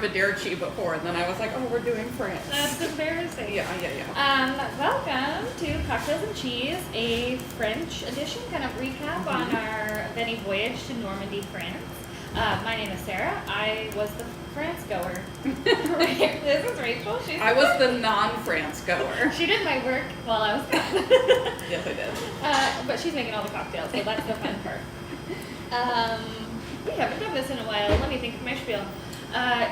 Arrivederci before, and then I was like, oh, we're doing France. That's embarrassing. Yeah. Welcome to Cocktails and Cheese, a French edition kind of recap on our Veni Voyage to Normandy, France. My name is Sarah. I was the France goer. This is Rachel. I was the non-France goer. She did my work while I was gone. Yes, I did. But she's making all the cocktails, so that's the fun part. We haven't done this in a while. Let me think of my spiel.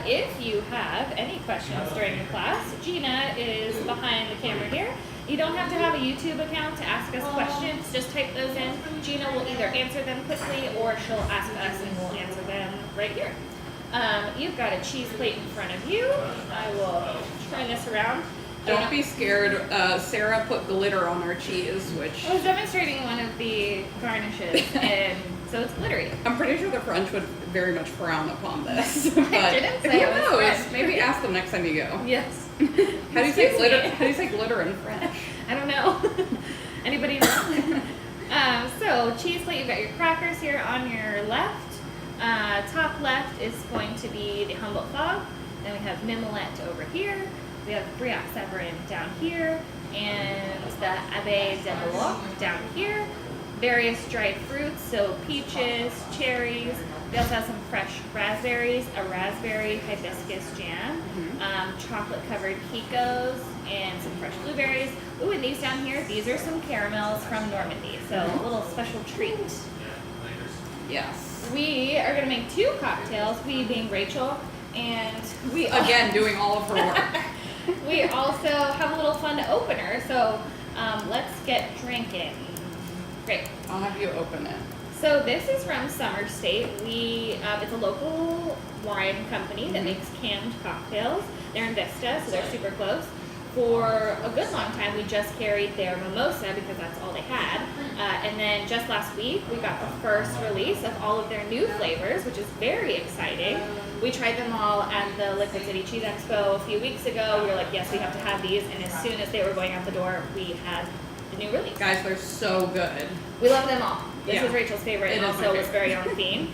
If you have any questions during the class, Gina is behind the camera here. You don't have to have a YouTube account to ask us questions. Just type those in. Gina will either answer them quickly or she'll ask us and we'll answer them right here. You've got a cheese plate in front of you. I will turn this around. Don't be scared. Sarah put glitter on our cheese, which... I was demonstrating one of the garnishes, and so it's glittery. I'm pretty sure the French would very much frown upon this. But I didn't say it was French. Maybe ask them next time you go. Yes. How do you say glitter? How do you say glitter in French? I don't know. Anybody know? So cheese plate, you've got your crackers here on your left. Top left is going to be the Humboldt Fog. Then we have Mimolette over here. We have Briac Severin down here, and the Abbé de Belloc down here. Various dried fruits, so peaches, cherries. We also have some fresh raspberries, a raspberry hibiscus jam, chocolate-covered Kikos, and some fresh blueberries. Ooh, and these down here, these are some caramels from Normandy, so a little special treat. Yes. We are going to make two cocktails, we being Rachel, and we again doing all of her work. We also have a little fun opener, so let's get drinking. Great. I'll have you open it. So this is from Summer State. It's a local wine company that makes canned cocktails. They're in Vista, so they're super close. For a good long time, we just carried their mimosa because that's all they had. And then just last week, we got the first release of all of their new flavors, which is very exciting. We tried them all at the Liquid City Cheese Expo a few weeks ago. We were like, yes, we have to have these. And as soon as they were going out the door, we had the new release. Guys, they're so good. We love them all. This Yeah. is Rachel's favorite and also was very on theme.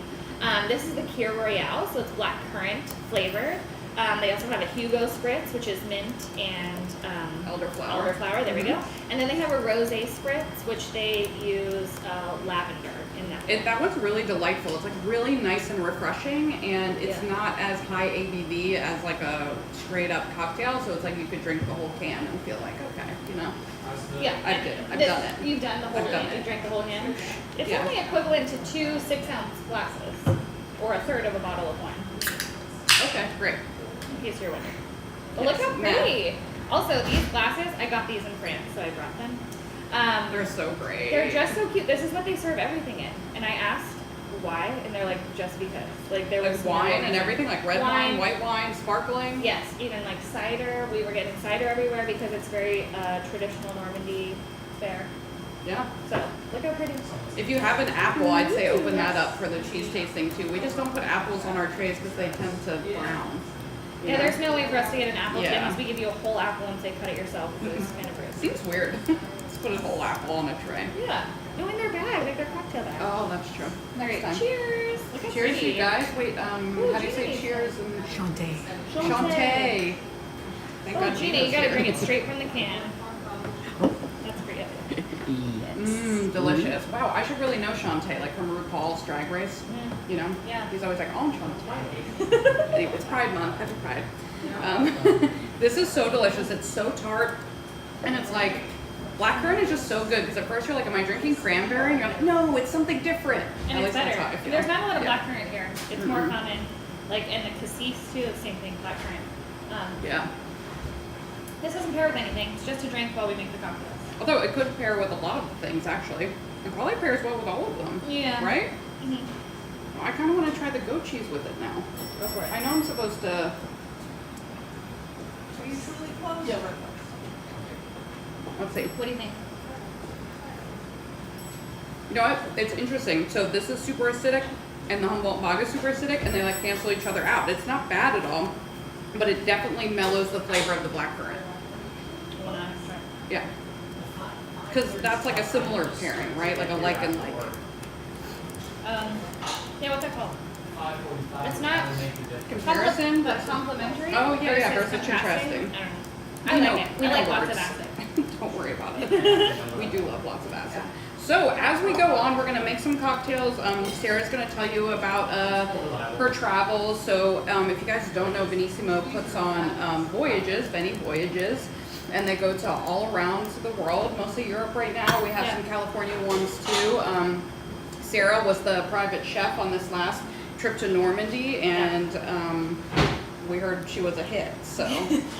This is the Kir Royale, so it's black currant flavored. They also have a Hugo Spritz, which is mint and elderflower. There we go. And then they have a rosé spritz, which they use lavender in that. That one's really delightful. It's like really nice and refreshing, and it's not as high ABV as like a straight up cocktail. So it's like you could drink the whole can and feel like, okay, you know. Yeah, I've done it. You've done the whole can. You drank the whole can. It's only equivalent to 2 6-ounce glasses, or a third of a bottle of wine. Okay, great. In case you're wondering. But look how pretty. Also, these glasses, I got these in France, so I brought them. They're so great. They're just so cute. This is what they serve everything in. And I asked why, and they're like, just because. Like there was wine and everything, like red wine, white wine, sparkling. Yes, even like cider. We were getting cider everywhere because it's very traditional Normandy fare. Yeah. So look how pretty. If you have an apple, I'd say open that up for the cheese tasting too. We just don't put apples on our trays because they tend to brown. Yeah, there's no way for us to get an apple today Yeah. unless we give you a whole apple and say cut it yourself. It's kind of rude. Seems weird. Let's put a whole apple on a tray. Yeah. No, in their bag, like their cocktail bag. Oh, that's true. All right, Next time. cheers. Look how Cheers, pretty. you guys. Wait, how do you say Gina. cheers? And Shantae. Thank Oh, God Gina, Gina's you gotta here. bring it straight from the can. That's for you. Delicious. Wow, I should really know Shantae, like from RuPaul's Drag Race. You know? Yeah. He's always like, oh, Shantae. Anyway, it's Pride Month. Happy Pride. This is so delicious. It's so tart. And it's like, blackcurrant is just so good because at first you're like, am I drinking cranberry? And you're like, no, it's something different. And At it's least that's how I better. feel. There's not a lot of Yeah. blackcurrant here. It's more common. Like, and the cassis too, the same thing, blackcurrant. Yeah. This doesn't pair with anything. It's just a drink while we make the cocktails. Although it could pair with a lot of things, actually. It probably pairs well with all of them. Yeah. Right? Mm-hmm. Well, I kind of want to try the goat cheese with it now. Go for it. I know I'm supposed to... Are you truly close? Yeah, we're close. Let's see. What do you think? You know what? It's interesting. So this is super acidic, and the Humboldt Fog is super acidic, and they like cancel each other out. It's not bad at all, but it definitely mellows the flavor of the blackcurrant. Yeah. Because that's like a similar pairing, right? Like a like and like. Yeah, what's that called? It's not Comparison, but complimentary. Oh, yeah, versus contrasting. contrasting. I don't know. I like it. We I like know lots of words. acid. Don't worry about it. We do love lots of acid. So as we go on, we're gonna make some cocktails. Sarah's gonna tell you about her travels. So if you guys don't know, Benissimo puts on voyages, Veni Voyages, and they go to all around the world, mostly Europe right now. We have some California ones too. Sarah was the private chef on this last trip to Normandy, and we heard she was a hit, so.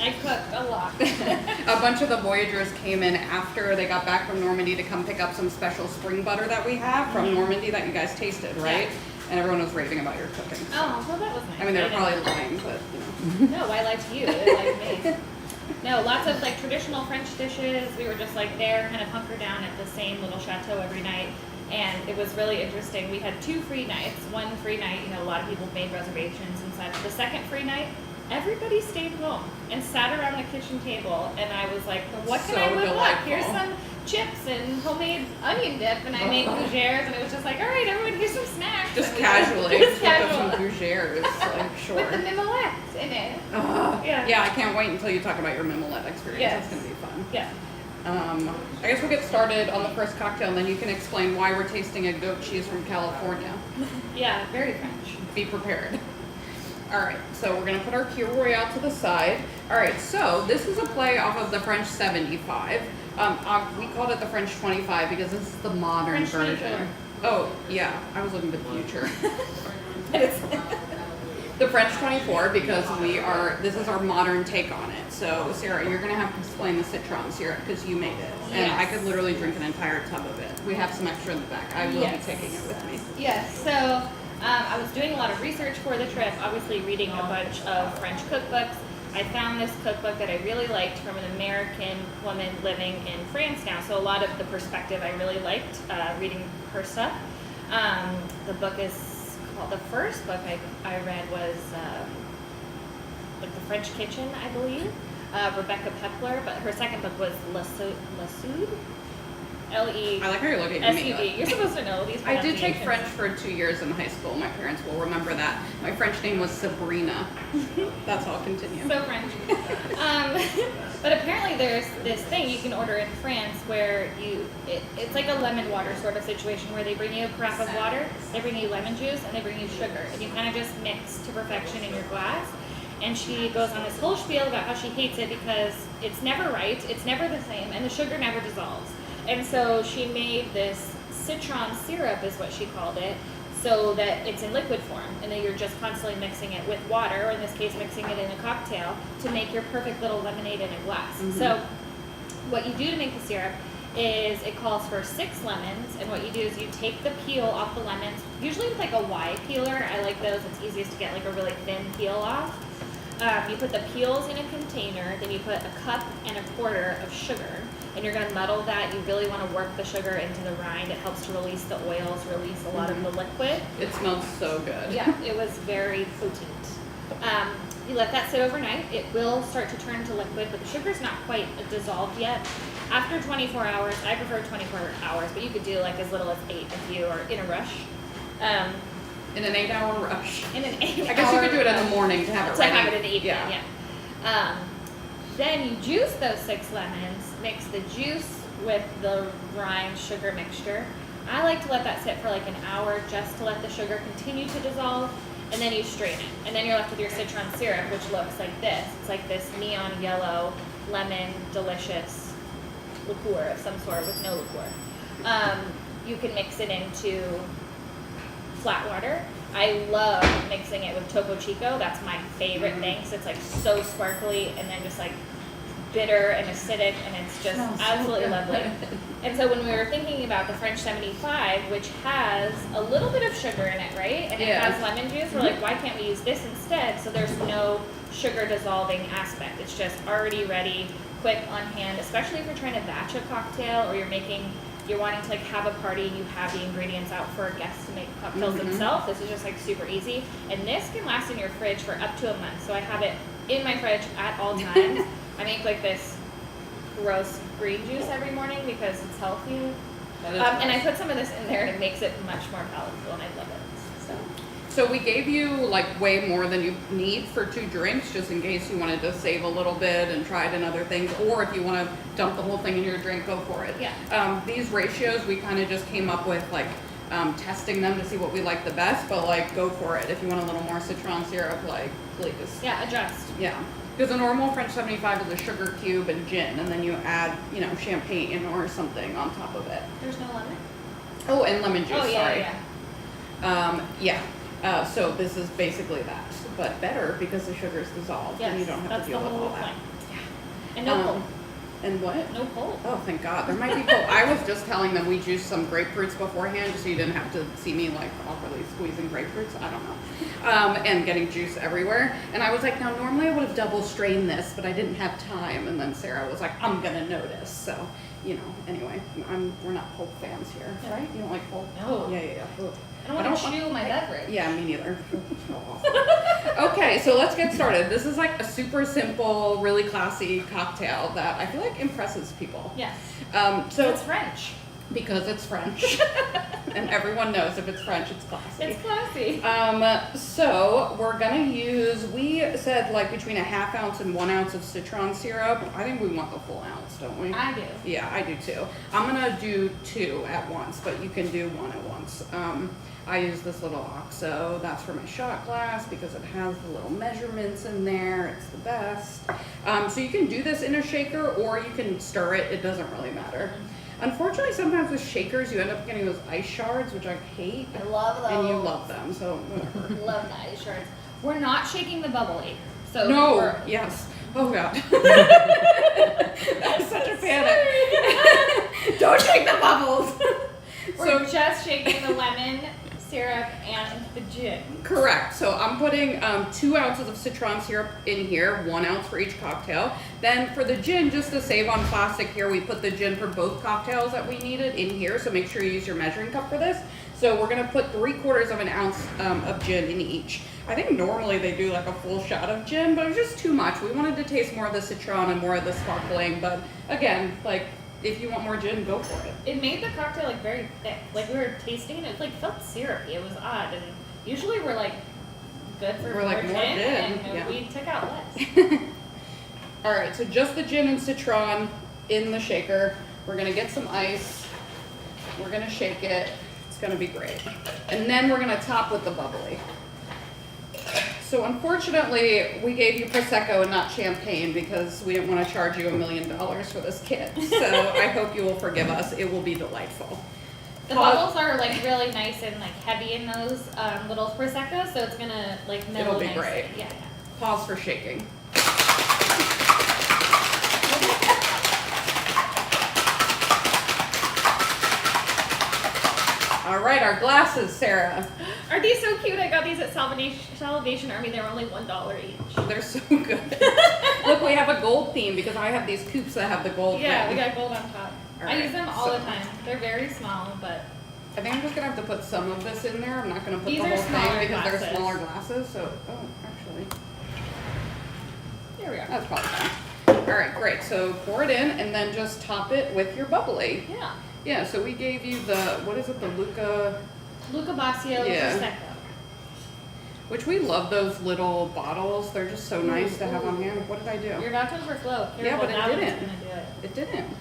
I cooked a lot. A bunch of the Voyagers came in after they got back from Normandy to come pick up some special spring butter that we have from Normandy that you guys tasted, right? Yeah. And everyone was raving about your cooking. So. Oh, well, that was nice. I mean, they were didn't- probably lying, but you know. No, I liked you. They liked me. No, lots of like traditional French dishes. We were just like there, kind of hunkered down at the same little chateau every night. And it was really interesting. We had 2 free nights. One free night, you know, a lot of people made reservations and such. The second free night, everybody stayed home and sat around the kitchen table. And I was like, what can So I whip up? delightful. Here's some chips and homemade onion dip. And I made gougères. And it was just like, all right, everyone, here's some snacks. Just And we casually, just flip up some casual. gougères, like sure. With the mimolette in it. Yeah. Yeah, I can't wait until you talk about your mimolette experience. Yes. It's gonna be fun. Yeah. I guess we'll get started on the first cocktail, and then you can explain why we're tasting a goat cheese from California. Yeah, very French. Be prepared. All right, so we're gonna put our Pure Royale to the side. All right, so this is a play off of the French 75. We called it the French 25 because this is the modern French version. 24. Oh, yeah, I was looking for the future. The French 24 because this is our modern take on it. So Sarah, you're gonna have to explain the citron syrup because you made it. And I Yes. could literally drink an entire tub of it. We have some extra in the back. I will Yes. be taking it with me. Yes, so I was doing a lot of research for the trip, obviously reading a bunch of French cookbooks. I found this cookbook that I really liked from an American woman living in France now. So a lot of the perspective I really liked reading her stuff. The book is called, the first book I read was like The French Kitchen, I believe. Rebecca Pepler, but her second book was La Soude. L-E. I like how you're looking at me. S-U-D. You're supposed to know these I did take pronunciations. French for 2 years in high school. My parents will remember that. My French name was Sabrina. That's all. Continue. So French. But apparently there's this thing you can order in France where it's like a lemon water sort of situation where they bring you a carafe of water, they bring you lemon juice, and they bring you sugar. And you kind of just mix to perfection in your glass. And she goes on this whole spiel about how she hates it because it's never right, it's never the same, and the sugar never dissolves. And so she made this citron syrup, is what she called it, so that it's in liquid form, and then you're just constantly mixing it with water, or in this case, mixing it in a cocktail to make your perfect little lemonade in a glass. So what you do to make the syrup is it calls for 6 lemons, and what you do is you take the peel off the lemons, usually with like a Y peeler. I like those, it's easiest to get like a really thin peel off. You put the peels in a container, then you put a cup and a quarter of sugar, and you're going to muddle that. You really want to work the sugar into the rind. It helps to release the oils, release a lot of the liquid. It smells so good. Yeah, it was very potent. You let that sit overnight. It will start to turn to liquid, but the sugar's not quite dissolved yet. After 24 hours, I prefer 24 hours, but you could do like as little as 8 if you are in a rush. In an 8-hour rush. In an 8-hour I guess you could do it in the morning to have it to ready. have it in the evening, Yeah. yeah. Then you juice those 6 lemons, mix the juice with the rind sugar mixture. I like to let that sit for like an hour just to let the sugar continue to dissolve, and then you strain it. And then you're left with your citron syrup, which looks like this. It's like this neon yellow, lemon, delicious liqueur of some sort with no liqueur. You can mix it into flat water. I love mixing it with Topo Chico. That's my favorite thing. So it's like so sparkly and then just like bitter and acidic, and it's just absolutely lovely. And so when we were thinking about the French 75, which has a little bit of sugar in it, right? And it has lemon juice, we're like, why can't we use this instead? So there's no sugar dissolving aspect. It's just already ready, quick on hand, especially if you're trying to batch a cocktail or you're wanting to like have a party, you have the ingredients out for a guest to make cocktails themselves. This is just like super easy. And this can last in your fridge for up to a month. So I have it in my fridge at all times. I make like this gross green juice every morning because it's healthy. And I put some of this in there and it makes it much more palatable, and I love it. So we gave you like way more than you need for 2 drinks, just in case you wanted to save a little bit and try it in other things, or if you want to dump the whole thing in your drink, go for it. Yeah. These ratios we kind of just came up with like testing them to see what we like the best, but like go for it if you want a little more citron syrup, like please. Yeah, adjust. Yeah. Because a normal French 75 is a sugar cube and gin, and then you add, you know, champagne or something on top of it. There's no lemon? Oh, and lemon juice, Oh, yeah, sorry. So this is basically that, but better because the sugar is dissolved Yes, and you don't have that's to deal the with whole all that. point. And no pulp. And what? No pulp. Oh, thank God. There might be pulp. I was just telling them we juiced some grapefruits beforehand just so you didn't have to see me like awkwardly squeezing grapefruits. I don't know. And getting juice everywhere. And I was like, now normally I would have double strained this, but I didn't have time. And then Sarah was like, I'm going to notice. So, you know, anyway, we're not pulp fans here, right? You don't like pulp? No. Yeah. Ugh. I don't want to chew my beverage. Yeah, me neither. Okay, so let's get started. This is like a super simple, really classy cocktail that I feel like impresses people. Yeah. So It's French. because it's French, and everyone knows if it's French, it's classy. It's classy. So we're gonna use. We said like between a ½ ounce and 1 ounce of citron syrup. I think we want the full ounce, don't we? I do. Yeah, I do too. I'm gonna do 2 at once, but you can do 1 at once. I use this little OXO. That's for my shot glass because it has the little measurements in there. It's the best. So you can do this in a shaker or you can stir it. It doesn't really matter. Unfortunately, sometimes with shakers, you end up getting those ice shards, which I hate. I love those. And you love them, so whatever. Love the ice shards. We're not shaking the bubbly. So No, yes. Oh God. That was such a panic. Don't shake the bubbles. We're just shaking the lemon syrup and the gin. Correct. So I'm putting 2 ounces of citron syrup in here, 1 ounce for each cocktail. Then for the gin, just to save on plastic here, we put the gin for both cocktails that we needed in here. So make sure you use your measuring cup for this. So we're gonna put 3/4 of an ounce of gin in each. I think normally they do like a full shot of gin, but it was just too much. We wanted to taste more of the citron and more of the sparkling. But again, like if you want more gin, go for it. It made the cocktail like very thick. Like we were tasting it, it like felt syrupy. It was odd. And usually we're like good for We're like, more gin, and yeah. we took out less. All right, so just the gin and citron in the shaker. We're gonna get some ice. We're gonna shake it. It's gonna be great. And then we're gonna top with the bubbly. So unfortunately, we gave you Prosecco and not champagne because we didn't want to charge you $1 million for this kit. So I hope you will forgive us. It will be delightful. The bubbles are like really nice and like heavy in those little Prosecco, so it's gonna like mellow It'll be nicely. great. Yeah. Pause for shaking. All right, our glasses, Sarah. Are these so cute? I got these at Salvation Army. They were only $1 each. They're so good. Look, we have a gold theme because I have these coupes that have the gold Yeah, thing. we got gold on top. All I right, use them all so- the time. They're very small, but I think I'm just gonna have to put some of this in there. I'm not gonna put These the are whole smaller thing because they're glasses. smaller glasses. So, oh, actually, here we are. that's probably fine. All right, great. So pour it in and then just top it with your bubbly. Yeah. Yeah. So we gave you the what is it? The Luca, Bacio Yeah. Prosecco. which we love those little bottles. They're just so nice to have on hand. What did I do? You're about to overflow. Careful, Yeah, but it that one's didn't. gonna do it. It didn't.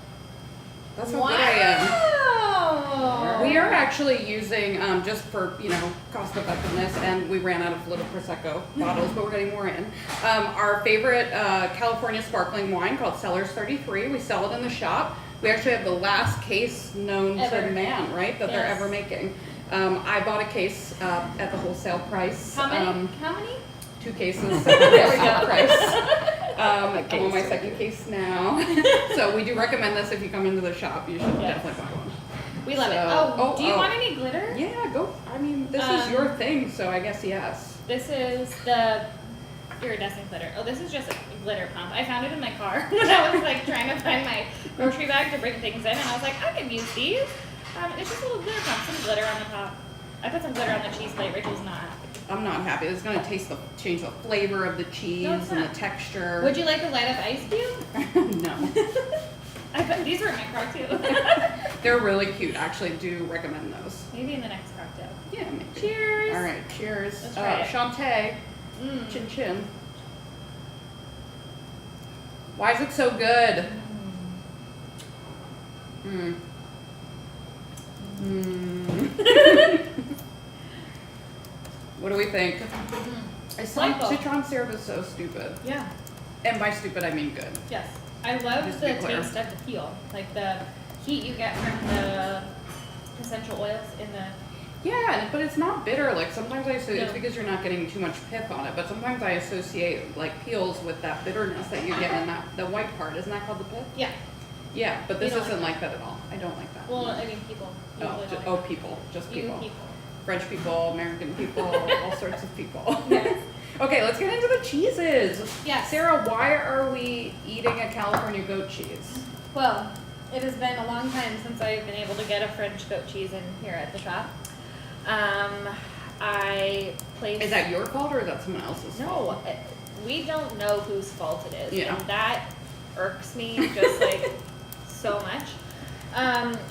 That's how good I am. Wow. We are actually using, just for, you know, cost effectiveness, and we ran out of little Prosecco bottles, but we're getting more in. Our favorite California sparkling wine called Cellars 33. We sell it in the shop. We actually have the last case known Ever. to man, right, that they're Yes. ever making. I bought a case at the wholesale price. How many? How many? 2 cases There at the we wholesale go. price. I'm on my second case now. So we do recommend this if you come into the shop. You should Yes. definitely buy one. We love it. So- Oh, do you oh. want any glitter? Yeah, go. I mean, this is your thing, so I guess yes. This is the iridescent glitter. Oh, this is just a glitter pump. I found it in my car when I was like trying to find my grocery bag to bring things in, and I was like, I can use these. It's just a little glitter pump, some glitter on the top. I put some glitter on the cheese plate. Rachel's not happy. I'm not happy. It's gonna change the flavor of the cheese No, it's and the not. texture. Would you like a light up ice cube? No. I put these were in my car too. They're really cute. Actually, do recommend those. Maybe in the next cocktail. Yeah, maybe. Cheers. All right, cheers. Let's try it. Shantae. Mm. Chin chin. Why is it so good? Mm. What do we think? Citron syrup is so stupid. Yeah. And by stupid, I mean good. Yes. I love Just the be clear. taste of the peel. Like the heat you get from the essential oils in the. Yeah, but it's not bitter. Like sometimes I associate, it's No. because you're not getting too much pith on it, but sometimes I associate like peels with that bitterness that you get in that, the white part. Isn't that called the pith? Yeah. Yeah, but this You don't isn't like like that at all. I don't like that. Well, I mean, people. Oh, usually oh, people. Just You people. people. French people, American people, all sorts of people. Yes. Okay, let's get into the cheeses. Yes. Sarah, why are we eating a California goat cheese? Well, it has been a long time since I've been able to get a French goat cheese in here at the shop. I placed. Is that your fault or is that someone else's fault? No, we don't know whose fault it is, Yeah. and that irks me just like so much.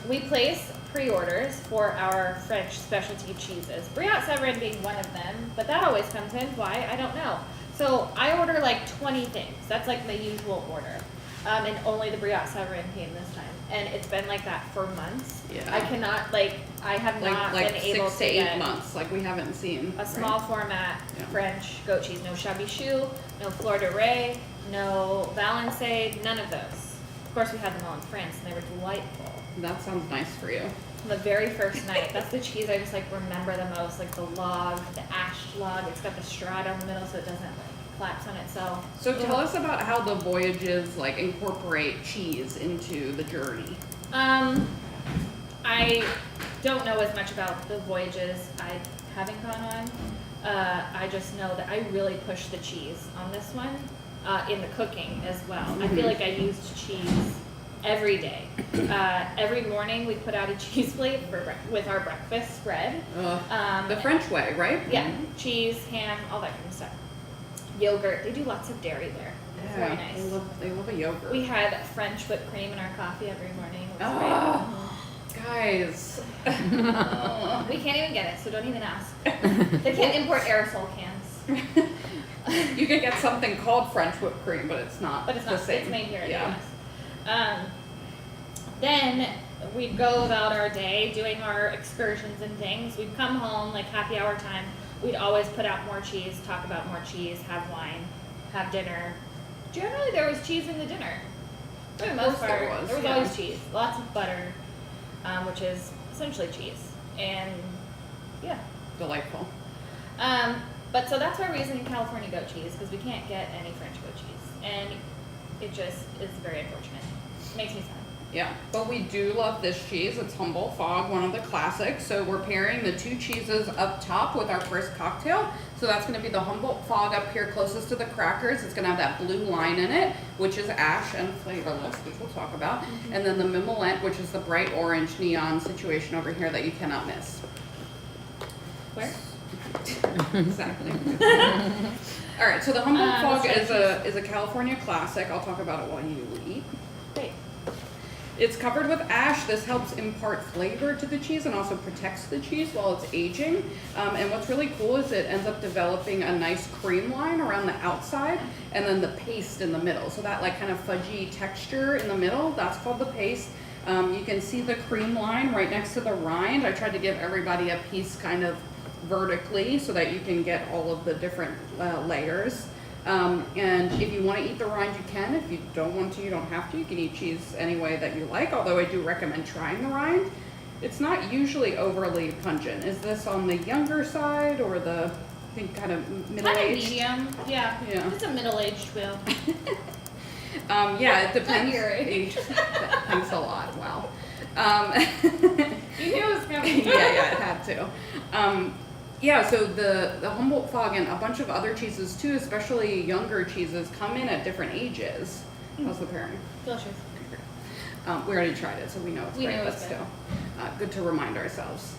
We place pre-orders for our French specialty cheeses. Brie Severin being one of them, but that always comes in. Why? I don't know. So I order like 20 things. That's like my usual order. And only the Brie Severin came this time. And it's been like that for months. Yeah. I cannot, like, I have not Like been able 6 to to 8 get months, like we haven't seen. a small format Yeah. French goat cheese. No Chabichou, no Fleur de Ray, no Valençay, none of those. Of course, we had them all in France, and they were delightful. That sounds nice for you. The very first night, that's the cheese I just like remember the most, like the log, the ash log. It's got the strata in the middle, so it doesn't like collapse on itself. So tell us about how the voyages like incorporate cheese into the journey. I don't know as much about the voyages I haven't gone on. I just know that I really push the cheese on this one, in the cooking as well. I feel like I used cheese every day. Every morning we put out a cheese plate with our breakfast spread. The French way, right? Yeah, cheese, ham, all that kind of stuff. Yogurt. They do lots of dairy there. It's Yeah, very nice. they love a yogurt. We had French whipped cream in our coffee every morning. It was Oh, guys. great. We can't even get it, so don't even ask. They can't import aerosol cans. You could get something called French whipped cream, but it's not. But it's not. the same. It's made here in Yeah. the US. Then we'd go about our day doing our excursions and things. We'd come home like happy hour time. We'd always put out more cheese, talk about more cheese, have wine, have dinner. Generally, there was cheese in the dinner. For the most course part, there was, there was yeah. always cheese. Lots of butter, which is essentially cheese, and yeah. Delightful. But so that's why we're using California goat cheese, because we can't get any French goat cheese, and it just is very unfortunate. It makes me sad. Yeah, but we do love this cheese. It's Humboldt Fog, one of the classics. So we're pairing the 2 cheeses up top with our first cocktail. So that's going to be the Humboldt Fog up here closest to the crackers. It's going to have that blue line in it, which is ash and flavorless, which we'll talk about. And then the Mimolent, which is the bright orange neon situation over here that you cannot miss. Where? Exactly. All right, so the Humboldt Fog let's is a California classic. I'll talk about it while you eat. Great. It's covered with ash. This helps impart flavor to the cheese and also protects the cheese while it's aging. And what's really cool is it ends up developing a nice cream line around the outside and then the paste in the middle. So that like kind of fudgy texture in the middle, that's called the paste. You can see the cream line right next to the rind. I tried to give everybody a piece kind of vertically so that you can get all of the different layers. And if you want to eat the rind, you can. If you don't want to, you don't have to. You can eat cheese any way that you like, although I do recommend trying the rind. It's not usually overly pungent. Is this on the younger side or the, I think, kind of Kind of middle-aged? medium. Yeah. Yeah. It's a middle-aged wheel. Yeah, it depends. your age. Thanks a lot. Wow. You knew it was coming. Yeah, it had to. Yeah, so the Humboldt Fog and a bunch of other cheeses too, especially younger cheeses, come in at different ages. How's the pairing? Delicious. We already tried it, so we know it's We great, know but it's good. still. good to remind ourselves.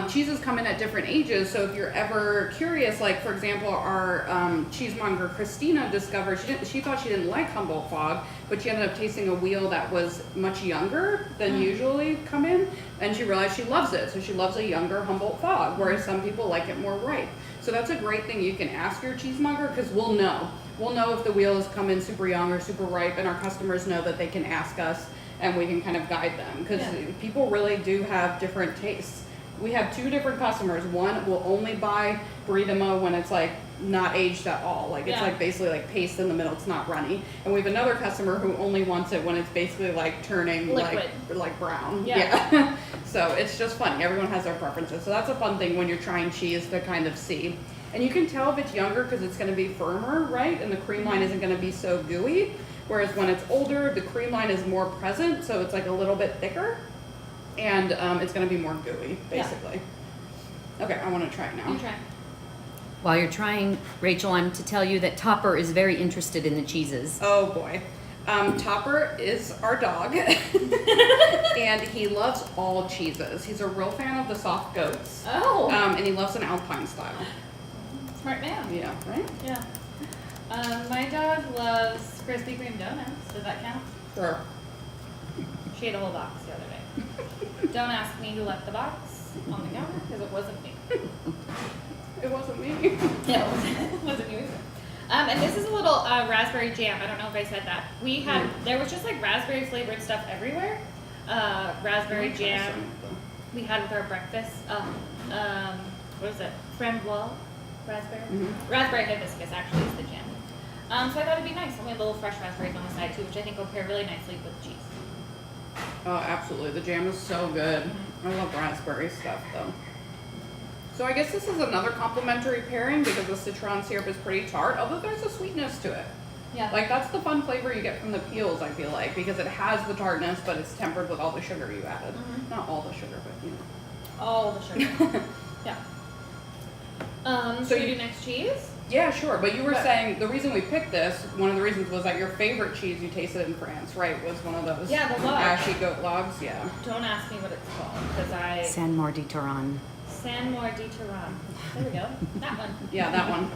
Cheeses come in at different ages, so if you're ever curious, like for example, our cheesemonger Christina discovered she thought she didn't like Humboldt Fog, but she ended up tasting a wheel that was much younger than usually come in, and she realized she loves it. So she loves a younger Humboldt Fog, whereas some people like it more ripe. So that's a great thing you can ask your cheesemonger, because we'll know. We'll know if the wheel has come in super young or super ripe, and our customers know that they can ask us and we can kind of guide them, because people really do have different tastes. We have 2 different customers. One will only buy Burrito when it's like not aged at all. Like it's like basically like paste in the middle, it's not runny. And we have another customer who only wants it when it's basically like turning liquid, like brown. Yeah. So it's just funny. Everyone has their preferences. So that's a fun thing when you're trying cheese to kind of see. And you can tell if it's younger because it's going to be firmer, right? And the cream line isn't going to be so gooey. Whereas when it's older, the cream line is more present, so it's like a little bit thicker. And it's going to be more gooey, basically. Okay, I want to try it now. You try. While you're trying, Rachel, I'm to tell you that Topper is very interested in the cheeses. Oh boy. Topper is our dog, and he loves all cheeses. He's a real fan of the soft goats. Oh. And he loves an Alpine style. Smart man. Yeah, right? Yeah. My dog loves Krispy Kreme donuts. Does that count? Sure. She ate a whole box the other day. Don't ask me who left the box on the counter, because it wasn't me. It wasn't me. Yeah, it wasn't you either. And this is a little raspberry jam. I don't know if I said that. We had, there was just like raspberry flavored stuff everywhere. Raspberry jam. We had with our breakfast. What is it? Framboise raspberry? Raspberry hibiscus actually is the jam. So I thought it'd be nice. And we had little fresh raspberries on the side too, which I think will pair really nicely with cheese. Oh, absolutely. The jam is so good. I love raspberry stuff, though. So I guess this is another complimentary pairing because the citron syrup is pretty tart, although there's a sweetness to it. Yeah. Like, that's the fun flavor you get from the peels, I feel like, because it has the tartness, but it's tempered with all the sugar you added. Not all the sugar, but, you know. All the sugar. Yeah. So you do next cheese? Yeah, sure. But you were saying the reason we picked this, one of the reasons was that your favorite cheese you tasted in France, right? Was one of those Yeah, the log. ashy goat logs. Yeah. Don't ask me what it's called, because San Maur de Touraine. San Maur de Touraine. There we go. That one. Yeah, that one.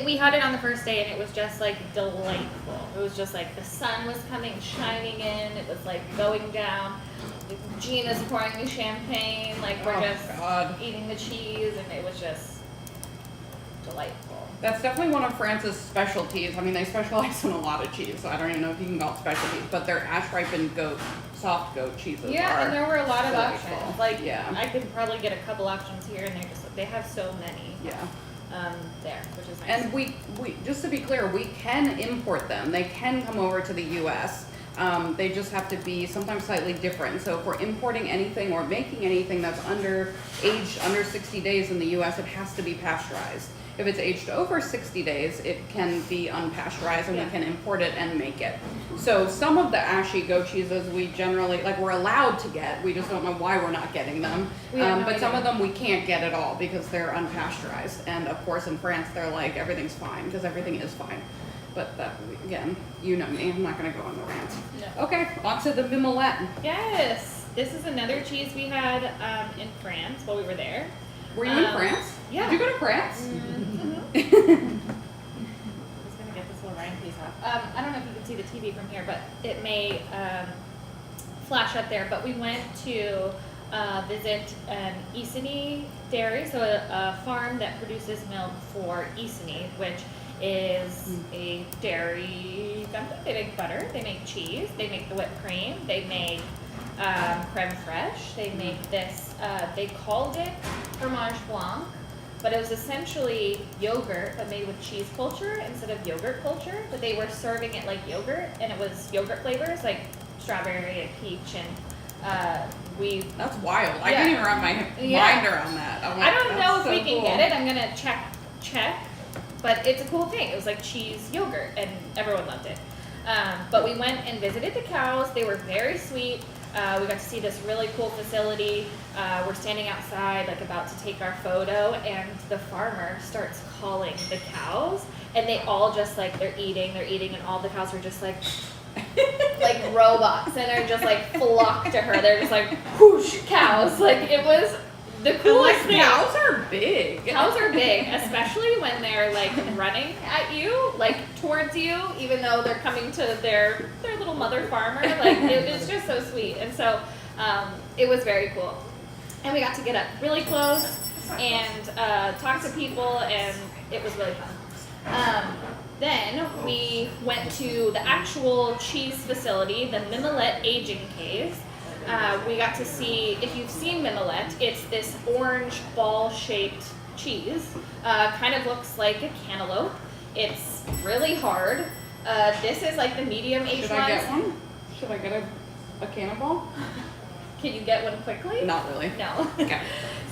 We had it on the first day, and it was just like delightful. It was just like the sun was shining in. It was like going down. Gina's pouring the champagne. Like we're just eating the cheese, and it was just delightful. That's definitely one of France's specialties. I mean, they specialize in a lot of cheese, so I don't even know if you can call it specialties, but their ash-ripened soft goat cheeses Yeah, and there were a lot of delightful. options. Like, yeah. I could probably get a couple options here, and they have so many. Yeah. There, which is nice. And we just to be clear, we can import them. They can come over to the U.S. They just have to be sometimes slightly different. So if we're importing anything or making anything that's aged under 60 days in the U.S., it has to be pasteurized. If it's aged over 60 days, it can be unpasteurized, and we can import it and make it. So some of the ashy goat cheeses we generally, we're allowed to get. We just don't know why we're not getting them. But some of them we can't get at all because they're unpasteurized. And of course in France, they're like, everything's fine, because everything is fine. But that, again, you know me, I'm not gonna go on the rant. No. Okay, on to the mimolette. Yes, this is another cheese we had in France while we were there. Were you in France? Yeah. Did you go to France? I was gonna get this little rind piece off. I don't know if you can see the TV from here, but it may flash up there. But we went to visit an Iceni dairy, so a farm that produces milk for Iceni, which is a dairy company. They make butter, they make cheese, they make the whipped cream, they make creme fraiche, they make this, they called it fromage blanc, but it was essentially yogurt but made with cheese culture instead of yogurt culture, but they were serving it like yogurt, and it was yogurt flavors like strawberry and peach, and That's wild. I can't even wrap my mind around that. I don't know if we can get it. I'm gonna check, but it's a cool thing. It was like cheese yogurt, and everyone loved it. But we went and visited the cows. They were very sweet. We got to see this really cool facility. We're standing outside, about to take our photo, and the farmer starts calling the cows, and they all just they're eating, and all the cows are just like, like robots, and are just like flock to her. They're just like whoosh, cows. Like it was the coolest thing. Cows are big. Cows are big, especially when they're like running at you, like towards you, even though they're coming to their little mother farmer. Like it's just so sweet, and so it was very cool. And we got to get up really close and talk to people, and it was really fun. Then we went to the actual cheese facility, the Mimolette Aging Cave. We got to see, if you've seen Mimolette, it's this orange ball-shaped cheese. Kind of looks like a cantaloupe. It's really hard. This is like the medium-aged Should ones. I get one? Should I get a cannonball? Can you get one quickly? Not really. No. Okay.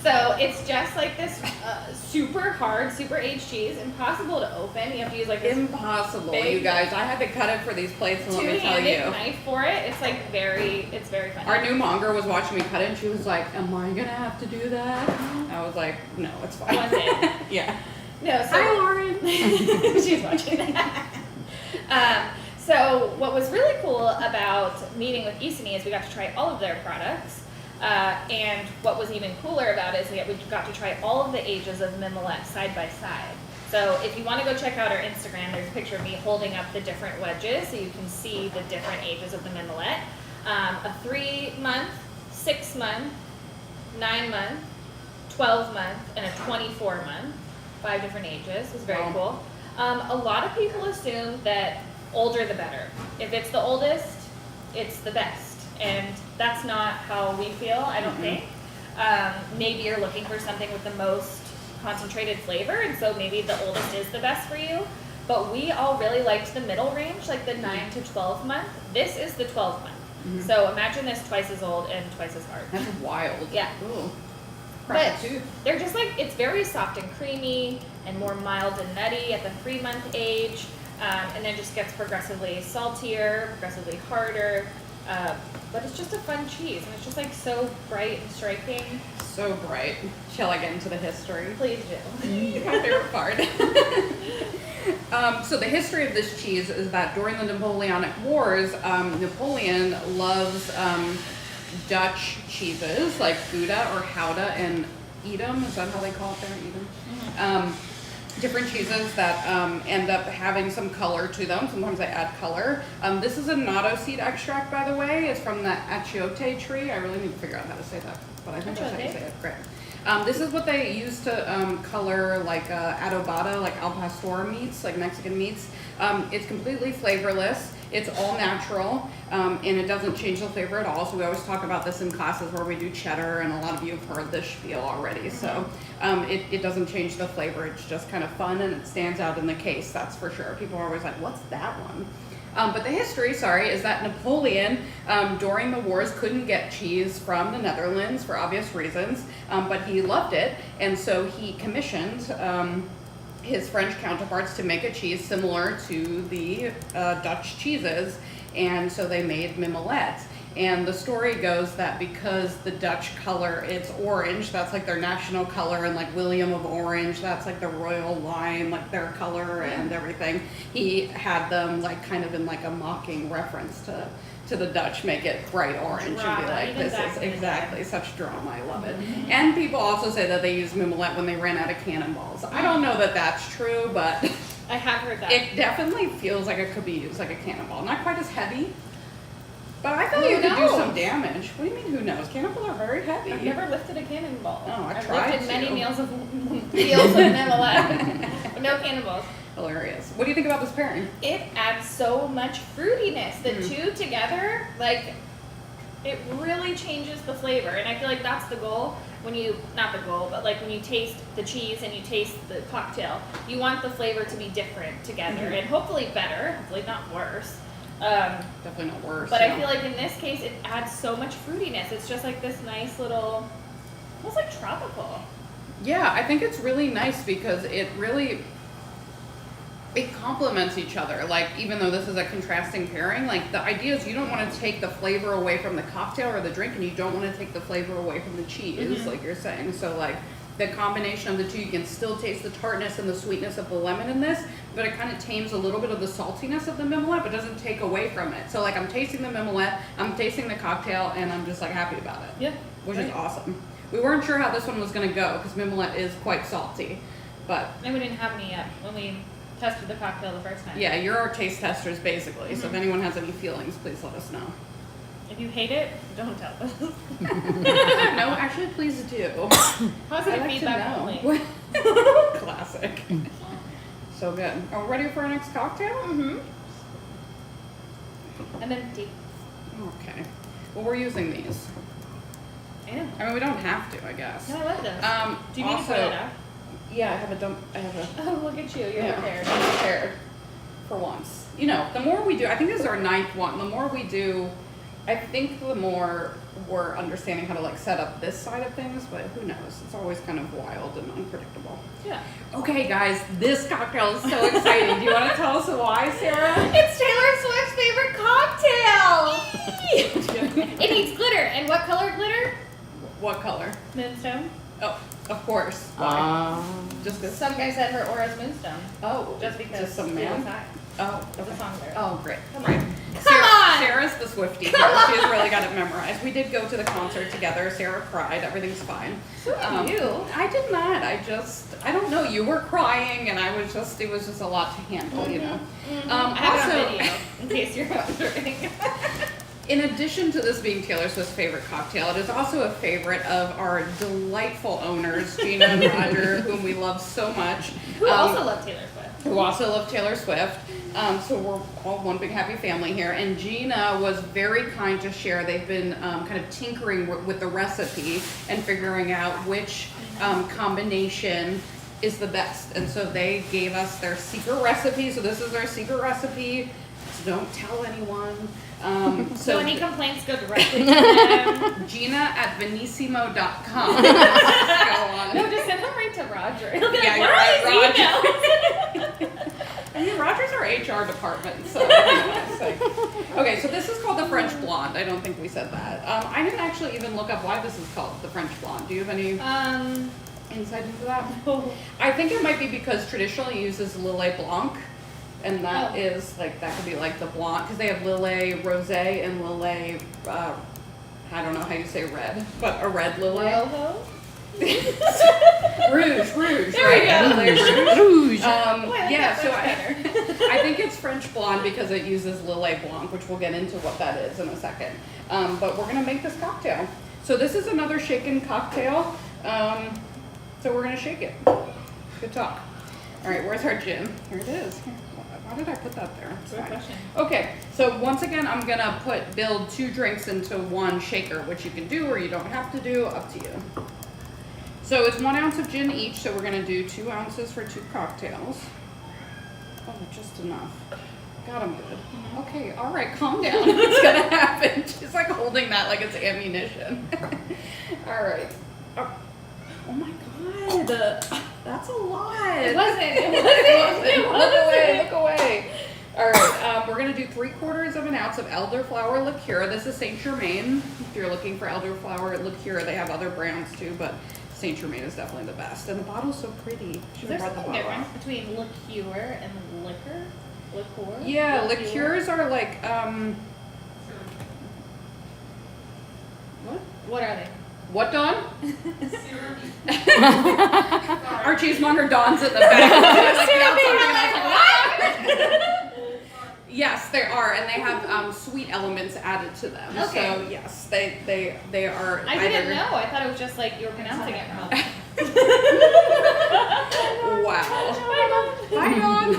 So it's just like this super hard, super aged cheese, impossible to open. You have to use like this Impossible, big you guys. I had to cut it for these plates, and let me tell two-handed you. knife for it. It's like it's very fun. Our new monger was watching me cut it, and she was like, "Am I gonna have to do that?" I was like, "No, it's fine." One day. Yeah. No, so Hi, Lauren. she's watching that. So what was really cool about meeting with Isani is we got to try all of their products. And what was even cooler about it is we got to try all of the ages of Mimolette side by side. So if you want to go check out our Instagram, there's a picture of me holding up the different wedges so you can see the different ages of the Mimolette. A 3-month, 6-month, 9-month, 12-month, and a 24-month. 5 different ages. It was very cool. A lot of people assume that older the better. If it's the oldest, it's the best. And that's not how we feel, I don't think. Maybe you're looking for something with the most concentrated flavor, and so maybe the oldest is the best for you. But we all really liked the middle range, like the 9 to 12 month. This is the 12 month. So imagine this twice as old and twice as hard. That's wild. Yeah. Ooh. But they're just like, it's very soft and creamy and more mild and nutty at the 3-month age. And then just gets progressively saltier, progressively harder. But it's just a fun cheese, and it's just like so bright and striking. So bright. Shall I get into the history? Please do. My favorite part. So the history of this cheese is that during the Napoleonic Wars, Napoleon loves Dutch cheeses like Gouda or Gouda and Edam. Is that how they call it there? Edam. Different cheeses that end up having some color to them. Sometimes they add color. This is a natto seed extract, by the way. It's from the achiote tree. I really need to figure out how to say that, but I think that's how you say it. Great. This is what they use to color like adobada, like al pastor meats, like Mexican meats. It's completely flavorless. It's all natural, and it doesn't change the flavor at all. So we always talk about this in classes where we do cheddar, and a lot of you have heard this spiel already. So it doesn't change the flavor. It's just kind of fun, and it stands out in the case, that's for sure. People are always like, what's that one? But the history, is that Napoleon, during the wars, couldn't get cheese from the Netherlands for obvious reasons, but he loved it, and so he commissioned his French counterparts to make a cheese similar to the Dutch cheeses, and so they made Mimolette. And the story goes that because the Dutch color, it's orange, that's like their national color, and like William of Orange, that's like the royal line, like their color and everything. He had them like kind of in like a mocking reference to the Dutch, make it bright orange and be like, this is exactly such drama, I love it. And people also say that they used Mimolette when they ran out of cannonballs. I don't know that that's true, but I have heard that. it definitely feels like it could be used like a cannonball. Not quite as heavy, but I thought you could do some damage. What do you mean, who knows? Cannonballs are very heavy. I've never lifted a cannonball. Oh, I've tried lifted many to. meals of Mimolette, but no cannonballs. Hilarious. What do you think about this pairing? It adds so much fruitiness. The two together, like, it really changes the flavor. And I feel like that's the goal when you, not the goal, but like when you taste the cheese and you taste the cocktail, you want the flavor to be different together and hopefully better, hopefully not worse. Definitely not worse. But I feel like in this case, it adds so much fruitiness. It's just like this nice little, almost like tropical. Yeah, I think it's really nice because it complements each other. Like, even though this is a contrasting pairing, like the idea is you don't want to take the flavor away from the cocktail or the drink, and you don't want to take the flavor away from the cheese, like you're saying. So like the combination of the two, you can still taste the tartness and the sweetness of the lemon in this, but it kind of tames a little bit of the saltiness of the mimolette, but doesn't take away from it. So like I'm tasting the mimolette, I'm tasting the cocktail, and I'm just like happy about it. Yeah. Which is awesome. We weren't sure how this one was gonna go because mimolette is quite salty, but And we didn't have any yet when we tested the cocktail the first time. yeah, you're our taste testers basically. So if anyone has any feelings, please let us know. If you hate it, don't tell us. No, actually, please do. Positive I like feedback to only. know. Classic. So good. Are we ready for our next cocktail? Mm-hmm. And then tea. Okay. Well, we're using these. Yeah. I mean, we don't have to, I guess. No, I love those. Do you need also, to put it up? Yeah, I have a Oh, look at you. You're yeah, prepared. I'm prepared for once. You know, the more we do, I think this is our 9th one. The more we do, I think the more we're understanding how to like set up this side of things, but who knows? It's always kind of wild and unpredictable. Yeah. Okay, guys, this cocktail is so exciting. Do you want to tell us why, Sarah? It's Taylor Swift's favorite cocktail. It needs glitter. And what color glitter? What color? Moonstone. Oh, of course. Why? Just because. Some guy said her aura's moonstone. Oh, Just because. Just some it man. was hot. Oh, It's a okay. song lyric. Oh, great. Come Great. on. Sarah's the Swiftie. She's really got it memorized. We did go to the concert together. Sarah cried. Everything's fine. So did you. I did not. I don't know. You were crying, and it was just a lot to handle, you know. I have it on Also, video, in case you're wondering. in addition to this being Taylor Swift's favorite cocktail, it is also a favorite of our delightful owners, Gina and Roger, whom we love so much. Who also love Taylor Swift. Who also love Taylor Swift. So we're all one big happy family here. And Gina was very kind to share. They've been kind of tinkering with the recipe and figuring out which combination is the best. And so they gave us their secret recipe. So this is our secret recipe. Don't tell anyone. So any complaints go directly to them. Gina at venissimo.com. Go on. No, just send them right to Roger. He'll be Yeah, like, what you're are right, these emails? I mean, Roger's our HR department, so anyways, like, okay, so this is called the French Blonde. I don't think we said that. I didn't actually even look up why this is called the French Blonde. Do you have any insight into that? No. I think it might be because traditionally it uses Lillet Blanc, and that is like, that could be like the blonde, because they have Lillet Rosé and Lillet, I don't know how you say red, but a red Lillet. Rojo? Rouge, There we right? go. Lillet Rouge. Rouge. Yeah, so better. I think it's French Blonde because it uses Lillet Blanc, which we'll get into what that is in a second. But we're gonna make this cocktail. So this is another shaken cocktail. So we're gonna shake it. Good talk. All right, where's our gin? Here it is. Here. Why did I put that there? It's Good fine. question. Okay, so once again, I'm gonna build 2 drinks into 1 shaker, which you can do or you don't have to do, up to you. So it's 1 ounce of gin each, so we're gonna do 2 ounces for 2 cocktails. Oh, just enough. God, I'm good. Okay, all right, calm down. It's gonna happen. She's like holding that like it's ammunition. All right. Oh my God, that's a lot. It wasn't. Look away. All right, we're gonna do 3/4 of an ounce of elderflower liqueur. This is Saint Germain. If you're looking for elderflower liqueur, they have other brands too, but Saint Germain is definitely the best. And the bottle's so pretty. Is there something different between liqueur and liquor? Liqueur? Yeah, liqueurs are like what? What are they? What, Dawn? Archie's monitor Dawn's in the back. Yes, they are, and they have sweet elements added to them. Okay. So yes, they are. I didn't know. I thought it was just like you were pronouncing it wrong. Wow. Hi, Dawn.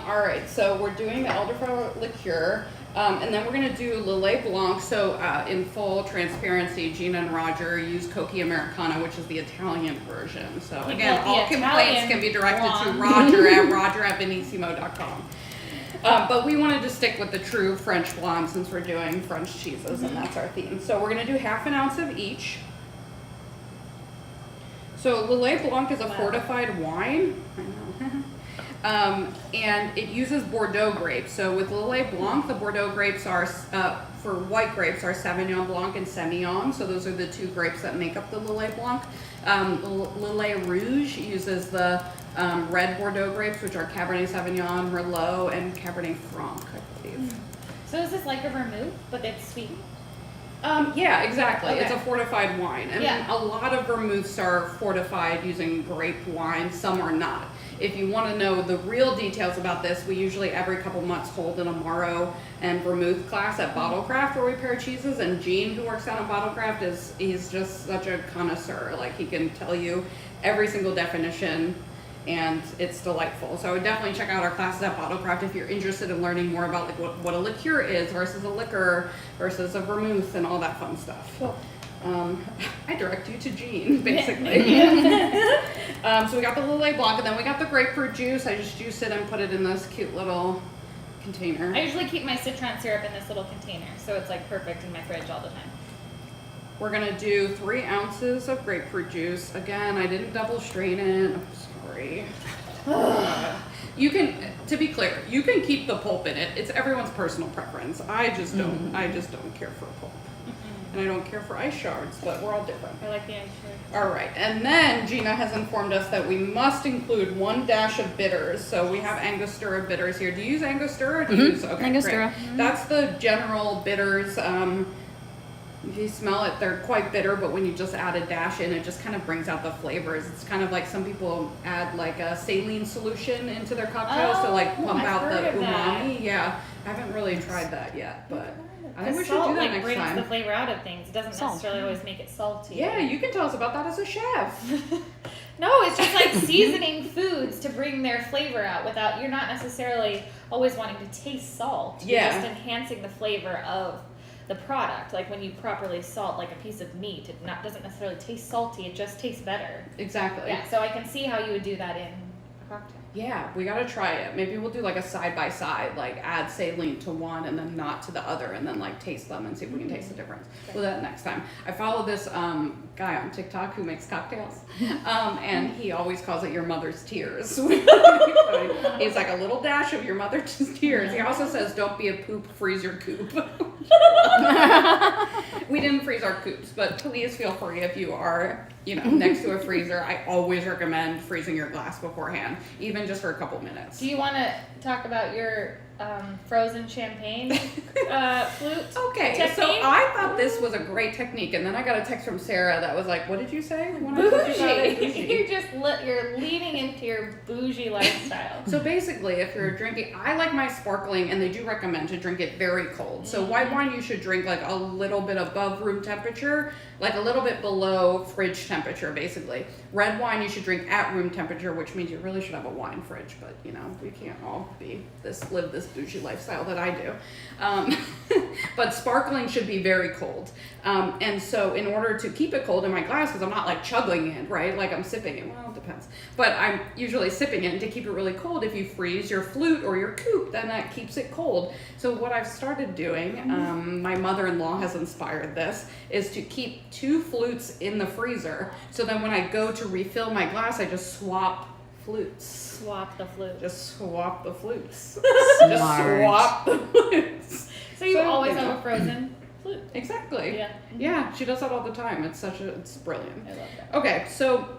All right, so we're doing the elderflower liqueur, and then we're gonna do Lillet Blanc. So in full transparency, Gina and Roger use Cocchi Americano, which is the Italian version. So again, all complaints can be directed to Roger at venissimo.com. But we wanted to stick with the true French blonde since we're doing French cheeses, and that's our theme. So we're gonna do 1/2 ounce of each. So Lillet Blanc is a fortified wine. I know. And it uses Bordeaux grapes. So with Lillet Blanc, the Bordeaux grapes are, for white grapes, are Sauvignon Blanc and Semillon. So those are the 2 grapes that make up the Lillet Blanc. Lillet Rouge uses the red Bordeaux grapes, which are Cabernet Sauvignon, Merlot, and Cabernet Franc, I believe. So is this like a vermouth, but it's sweet? Yeah, exactly. Okay. It's a fortified wine. And Yeah. a lot of vermouths are fortified using grape wine, some are not. If you want to know the real details about this, we usually every couple months hold an Amaro and vermouth class at Bottlecraft where we pair cheeses. And Gene, who works down at Bottlecraft, he's just such a connoisseur. Like, he can tell you every single definition, and it's delightful. So I would definitely check out our classes at Bottlecraft if you're interested in learning more about like what a liqueur is versus a liquor versus a vermouth and all that fun stuff. Cool. I direct you to Gene, basically. So we got the Lillet Blanc, and then we got the grapefruit juice. I just juice it and put it in this cute little container. I usually keep my citron syrup in this little container, so it's like perfect in my fridge all the time. We're gonna do 3 ounces of grapefruit juice. Again, I didn't double strain it. I'm sorry. You can, to be clear, you can keep the pulp in it. It's everyone's personal preference. I just don't. I just don't care for pulp, and I don't care for ice shards. But we're all different. I like the ice cream. All right, and then Gina has informed us that we must include 1 dash of bitters. So we have Angostura bitters here. Do you use Angostura? Or do you use Angostura. Great. That's the general bitters. If you smell it, they're quite bitter, but when you just add a dash in, it just kind of brings out the flavors. It's kind of like some people add like a saline solution into their cocktails to like pump I've out the heard of that. umami. Yeah, I haven't really tried that yet, but I think we should salt do that like next brings time. the flavor out of things. It doesn't Salt. necessarily always make it salty. Yeah, you can tell us about that as a chef. No, it's just like seasoning foods to bring their flavor out without, you're not necessarily always wanting to taste salt. You're Yeah. just enhancing the flavor of the product. Like when you properly salt like a piece of meat, it doesn't necessarily taste salty, it just tastes better. Exactly. Yeah, so I can see how you would do that in a cocktail. Yeah, we gotta try it. Maybe we'll do like a side by side, like add saline to one and then not to the other, and then like taste them and see if we can taste the difference. We'll do that next time. I follow this guy on TikTok who makes cocktails, and he always calls it your mother's tears. He's like a little dash of your mother's tears. He also says, "Don't be a poop, freeze your coop." We didn't freeze our coops, but please feel free if you are, next to a freezer. I always recommend freezing your glass beforehand, even just for a couple minutes. Do you want to talk about your frozen champagne flute Okay, technique? so I thought this was a great technique, and then I got a text from Sarah that was like, "What did you say?" When I told you about it? Bougie. You're leaning into your bougie lifestyle. So basically, if you're drinking, I like my sparkling, and they do recommend to drink it very cold. So white wine you should drink like a little bit above room temperature, like a little bit below fridge temperature, basically. Red wine you should drink at room temperature, which means you really should have a wine fridge, but we can't all live this bougie lifestyle that I do. But sparkling should be very cold. And so in order to keep it cold in my glass, because I'm not like chugging it, right? Like I'm sipping it. Well, it depends. But I'm usually sipping it, and to keep it really cold, if you freeze your flute or your coupe, then that keeps it cold. So what I've started doing, my mother-in-law has inspired this, is to keep 2 flutes in the freezer. So then when I go to refill my glass, I just swap flutes. Swap the flute. Just swap the flutes. Smart. Just swap the flutes. So you always have a frozen flute. Exactly. Yeah. Yeah, she does that all the time. It's brilliant. I love that. Okay, so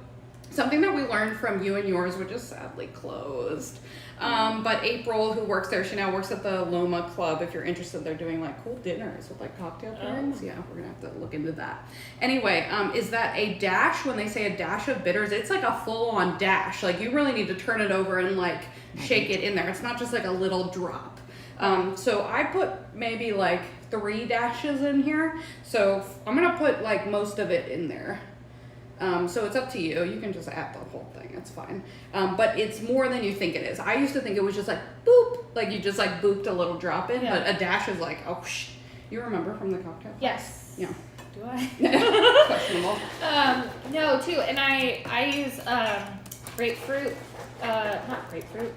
something that we learned from you and yours, which is sadly closed. But April, who works there, she now works at the Loma Club. If you're interested, they're doing like cool dinners with like cocktail pairings. Yeah, we're gonna have to look into that. Anyway, is that a dash? When they say a dash of bitters, it's like a full-on dash. Like you really need to turn it over and like shake it in there. It's not just like a little drop. So I put maybe like 3 dashes in here. So I'm gonna put like most of it in there. So it's up to you. You can just add the whole thing. It's fine. But it's more than you think it is. I used to think it was just like boop, like you just like booped a little drop in. Yeah. But a dash is like, oh, you remember from the cocktail? Yes. Yeah. Do I? Questionable. No, too. And I use grapefruit, not grapefruit,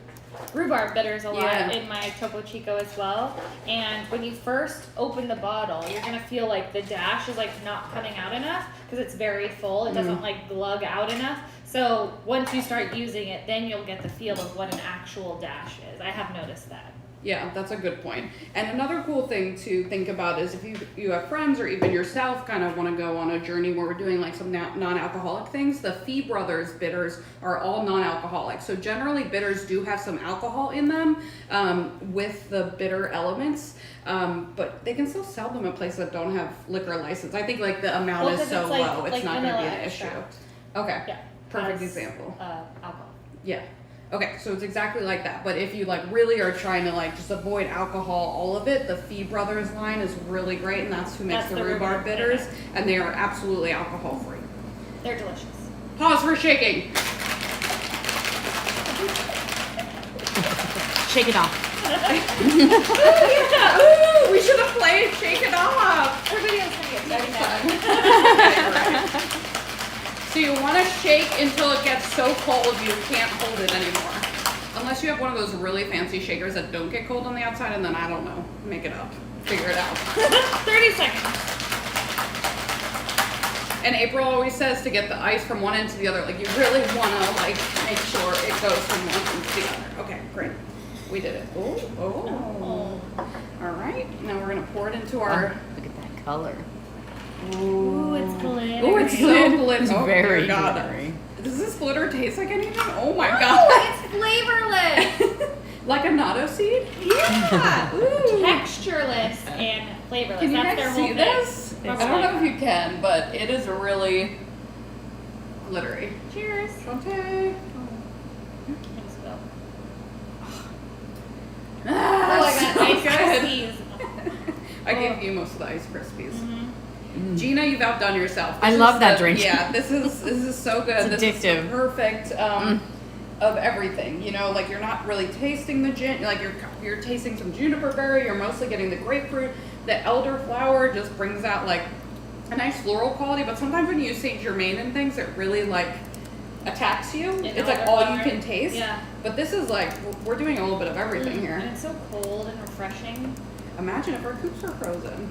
rhubarb bitters a lot Yeah. in my Topo Chico as well. And when you first open the bottle, you're gonna feel like the dash is like not coming out enough because it's very full. It doesn't like glug out enough. So once you start using it, then you'll get the feel of what an actual dash is. I have noticed that. Yeah, that's a good point. And another cool thing to think about is if you have friends or even yourself kind of want to go on a journey where we're doing like some non-alcoholic things, the Fee Brothers bitters are all non-alcoholic. So generally bitters do have some alcohol in them with the bitter elements, but they can still sell them at places that don't have liquor license. I think like the amount Well, is 'cause so it's like- low, it's like not going to be vanilla an extract. issue. Okay, Yeah. perfect Has, example. Alcohol. Yeah. Okay, so it's exactly like that. But if you like really are trying to like just avoid alcohol, all of it, the Fee Brothers line is really great, and that's who makes That's the the rhubarb rhubarb, bitters, yeah. and they are absolutely alcohol free. They're delicious. Pause for shaking. Shake it off. Ooh, we should have played Shake It Off. Everybody else can get started now. So you want to shake until it gets so cold you can't hold it anymore. Unless you have one of those really fancy shakers that don't get cold on the outside, and then I don't know, make it up, figure it out. 30 seconds. And April always says to get the ice from one end to the other. Like you really want to like make sure it goes from one end to the other. Okay, great. We did it. Oh. All right. Now we're gonna pour it into our. Look at that color. Ooh, it's glittery. Oh, it's so glittery. It's Oh, very dear God. glittery. Does this glitter taste like anything? Oh my No, God. it's flavorless. Like a natto seed? Yeah. Ooh. Textureless and flavorless. Can you That's their guys whole see thing. this? I Probably. don't know if you can, but it is really glittery. Cheers. Shante. Thanks, Bill. Ah, Oh, I got so Ice good. Krispies. I gave you most of the Ice Krispies. Mm-hmm. Gina, you've outdone yourself. I This love is that the- drink. Yeah, this is so good. It's This is addictive. perfect of everything. You know, like you're not really tasting the gin. Like you're tasting some juniper berry. You're mostly getting the grapefruit. The elderflower just brings out like a nice floral quality. But sometimes when you say germain and things, it really like attacks you. And It's like all you elderflower. can taste. Yeah. But this is like we're doing a little bit of everything And here. it's so cold and refreshing. Imagine if our coops were frozen.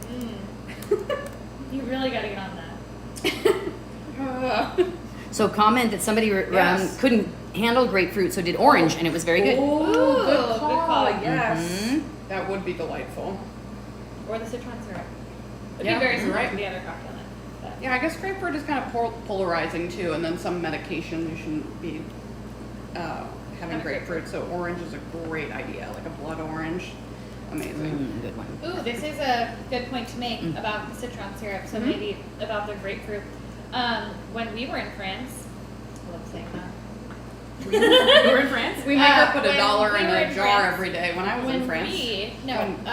You really gotta get on that. So comment that somebody Yes. couldn't handle grapefruit, so did orange, and it was very good. Oh, Ooh, good good call. call. Yes. Mhm. That would be delightful. Or the citron syrup. It'd Yeah, be very you're similar right. to the other cocktail. But Yeah, I guess grapefruit is kind of polarizing too, and then some medication you shouldn't be having Have grapefruit. So orange is a great idea, like a blood orange. Amazing. Good one. Ooh, this is a good point to make about the citron syrup. So Mhm. maybe about the grapefruit. When we were in France, I love saying that. You were in France? We make her put when $1 we in were a in jar France- every day when I was in France. we When-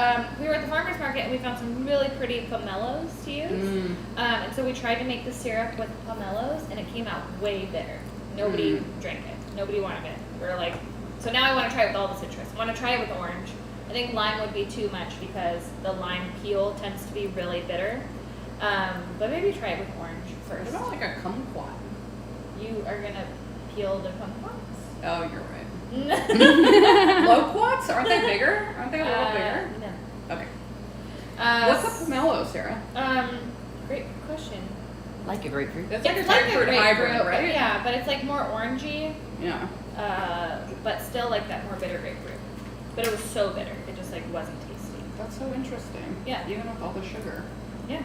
were at the farmer's market and we found some really pretty pomelos to use. And so we tried to make the syrup with pomelos and it came out way bitter. Nobody drank it. Nobody wanted it. We were like, so now I want to try it with all the citrus. I want to try it with orange. I think lime would be too much because the lime peel tends to be really bitter. But maybe try it with orange What first. about like a kumquat? You are gonna peel the kumquats? Oh, you're right. Loquats? Aren't they bigger? Aren't they a little bigger? No. Okay. Uh, What's a pomelo, Sarah? Great question. Like a grapefruit. It's like It's a grapefruit hybrid, but right? yeah, but it's like more orangey, Yeah. but still like that more bitter grapefruit. But it was so bitter, it just like wasn't tasty. That's so interesting. Yeah. Even with all the sugar. Yeah.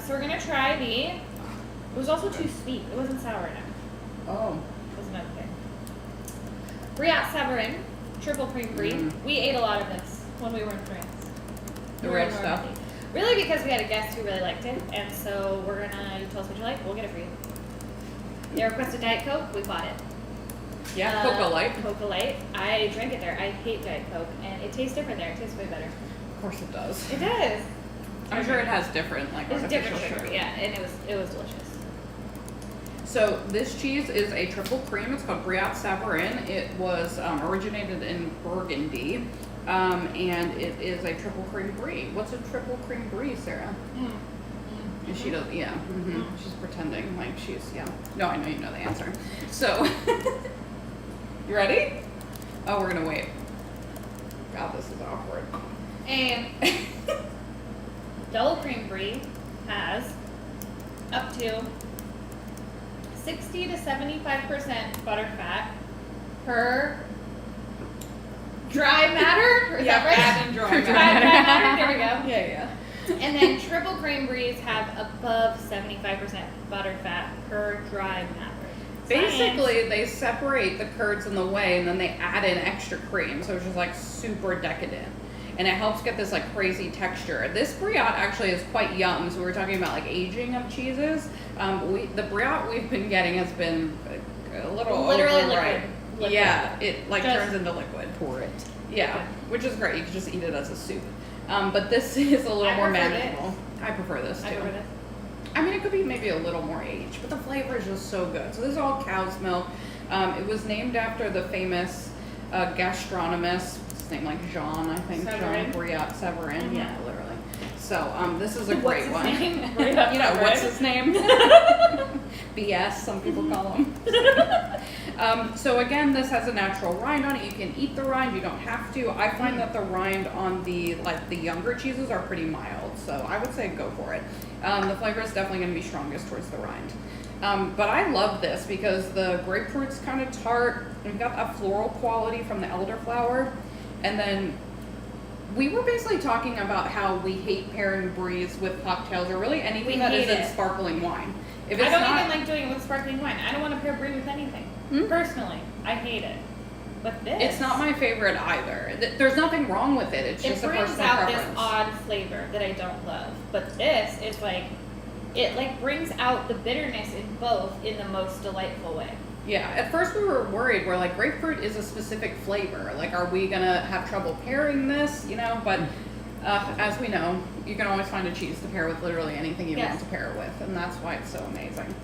So we're gonna try the. It was also too sweet. It wasn't sour enough. Oh. Was another thing. Briat Savarin, triple cream brie. We ate a lot of this when we were in France. The We were red in stuff. Normandy. Really, because we had a guest who really liked it, and so we're gonna. You tell us what you like, we'll get it for you. They requested Diet Coke, we bought it. Yeah, Coca Light. Coca Light. I drank it there. I hate Diet Coke, and it tastes different there. It tastes way better. Of course it does. It does. I'm sure it has different like It's artificial different sugar, yeah, and it was delicious. So this cheese is a triple cream. It's called Briat Savarin. It was originated in Burgundy, and it is a triple cream brie. What's a triple cream brie, Sarah? And she does, yeah. She's pretending like she's, yeah. No, I know you know the answer. So, you ready? Oh, we're gonna wait. God, this is awkward. And double cream brie has up to 60 to 75% butter fat per dry matter. Is that right? Add and dry Dry matter. matter. There we go. Yeah. And then triple cream bries have above 75% butter fat per dry matter. Basically, they separate the curds in the whey and then they add in extra cream, so it's just like super decadent. And it helps get this like crazy texture. This brie actually is quite young, so we were talking about like aging of cheeses. The brie we've been getting has been a little Literally overripe. liquid. Yeah, it like Just turns into liquid. Pour it. Yeah, which is great. You can just eat it as a soup. But this is a little I more prefer manageable. this. I prefer this too. I prefer this. I mean, it could be maybe a little more aged, but the flavor is just so good. So this is all cow's milk. It was named after the famous gastronomist, his name like Jean, I think. Severin. Jean Briot Severin. Mhm. Yeah, literally. So this is a great one. What's his name? You know, what's his name? BS, some people call him. So again, this has a natural rind on it. You can eat the rind, you don't have to. I find that the rind on the younger cheeses are pretty mild, so I would say go for it. The flavor is definitely going to be strongest towards the rind. But I love this because the grapefruit's kind of tart. We've got that floral quality from the elderflower, and then we were basically talking about how we hate pairing bries with cocktails or really anything We that hate isn't it. sparkling wine. If I it's don't not, even like doing it with sparkling wine. I don't want to pair brie with anything. Personally, I hate it. But this, it's not my favorite either. There's nothing wrong with it. It's it just a brings personal out preference. this odd flavor that I don't love. But this is like, it like brings out the bitterness in both in the most delightful way. Yeah, at first we were worried. We're like, grapefruit is a specific flavor. Like, are we gonna have trouble pairing this? You know, but as we know, you can always find a cheese to pair with literally anything you Yes. want to pair it with, and that's why it's so amazing.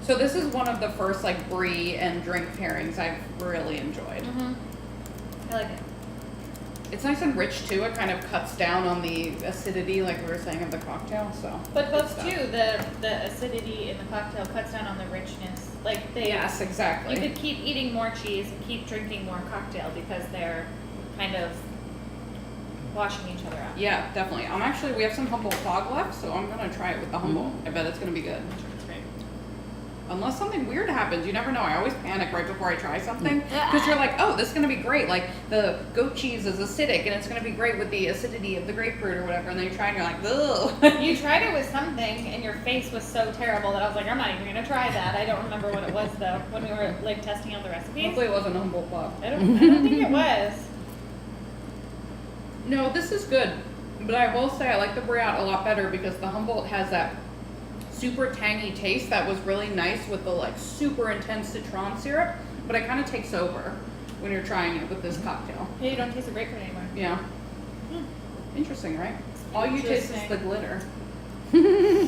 So this is one of the first like brie and drink pairings I've really enjoyed. I like it. It's nice and rich too. It kind of cuts down on the acidity, like we were saying, of the cocktail. So. But good both stuff. too, the acidity in the cocktail cuts down on the richness. Like they, Yes, exactly. you could keep eating more cheese and keep drinking more cocktail because they're kind of washing each other out. Yeah, definitely. We have some Humboldt fog left, so I'm gonna try it with the Humboldt. I bet it's gonna be good. It's great. Unless something weird happens, you never know. I always panic right before I try something because you're like, oh, this is gonna be great. Like the goat cheese is acidic and it's gonna be great with the acidity of the grapefruit or whatever. And then you try and you're like, ugh. You tried it with something and your face was so terrible that I was like, I'm not even gonna try that. I don't remember what it was though when we were like testing out the recipes. Hopefully it wasn't Humboldt fog. I don't think it was. No, this is good, but I will say I like the Briat a lot better because the Humboldt has that super tangy taste that was really nice with the like super intense citron syrup, but it kind of takes over when you're trying it with this cocktail. Yeah, you don't taste the grapefruit anymore. Yeah. Interesting, right? All you taste is the glitter. I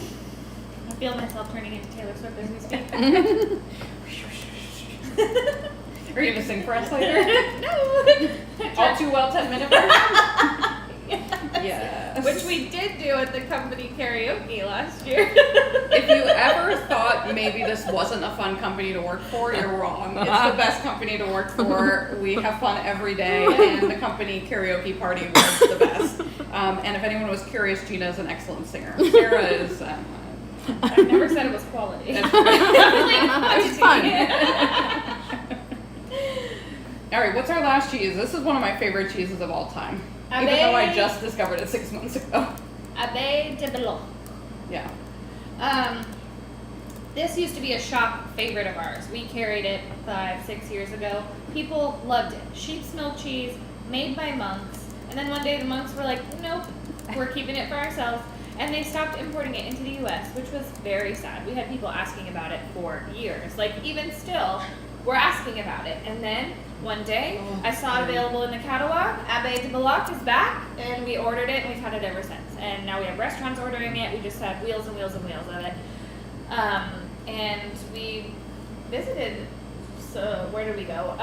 feel myself turning into Taylor Swift as we speak. Are you gonna sing for us later? No. All too well 10-minute version? Yes. Which we did do at the company karaoke last year. If you ever thought maybe this wasn't a fun company to work for, you're wrong. It's the best company to work for. We have fun every day, and the company karaoke party was the best. And if anyone was curious, Gina is an excellent singer. Sarah is. I never said it was quality. It's fun. All right, what's our last cheese? This is one of my favorite cheeses of all time. Even though I just discovered it 6 months ago. Abbé de Bellot. Yeah. This used to be a shop favorite of ours. We carried it 5-6 years ago. People loved it. Sheep's milk cheese, made by monks. And then one day the monks were like, nope, we're keeping it for ourselves. And they stopped importing it into the US, which was very sad. We had people asking about it for years. Like, even still, we're asking about it. And then one day, I saw it available in the catalog. Abbé de Bellot is back, and we ordered it, and we've had it ever since. And now we have restaurants ordering it. We just have wheels and wheels and wheels of it. And we visited. So where did we go?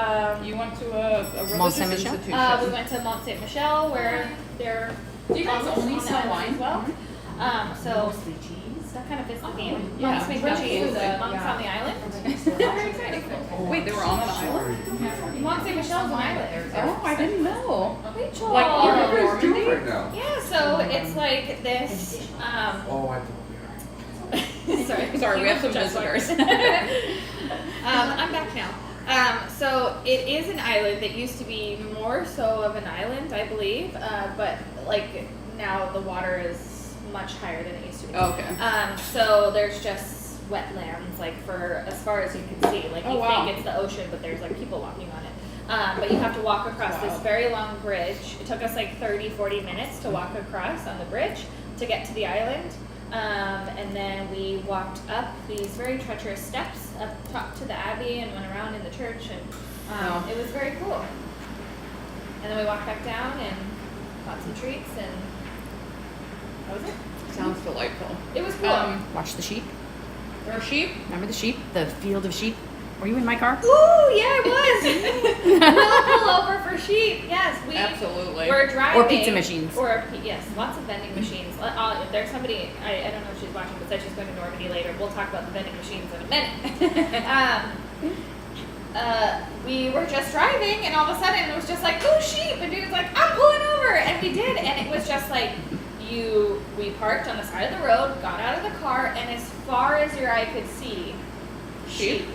You went to a Mont religious Saint-Michel? institution. We went to Mont Saint Michel, where they're Do you guys also only on the sell island wine? as well. So Mostly cheese. that kind of fits the theme. Yeah, Monks make the cheese. absolutely. Monks on the island. Yeah. Very exciting. Wait, they were on an island? Mont Saint Michel's an island. Oh, I didn't know. Rachel. Like, What are even you guys doing Normandy? right now? Yeah, so it's like this. Oh, I thought we are. Sorry, we have some Just like- visitors. I'm back now. So it is an island that used to be more so of an island, I believe, but like now the water is much higher than it used to be. Okay. So there's just wetlands, like for as far as you can see. Like you think it's the ocean, but there's like people walking on it. But you have to walk across this very long bridge. It took us like 30-40 minutes to walk across on the bridge to get to the island. And then we walked up these very treacherous steps up top to the abbey and went around in the church, and it was very cool. And then we walked back down and got some treats, and that was it. Sounds delightful. It was cool. Watch the sheep. There are sheep? Remember the sheep? The field of sheep? Were you in my car? Ooh, yeah, it was. We'll pull over for sheep. Yes, we Absolutely. We're driving. Or pizza machines. Yes, lots of vending machines. There's somebody, I don't know if she's watching, but said she's going to Normandy later. We'll talk about the vending machines in a minute. We were just driving, and all of a sudden it was just like, ooh, sheep, and dude was like, I'm pulling over, and we did, and it was just like, we parked on the side of the road, got out of the car, and as far as your eye could see, sheep.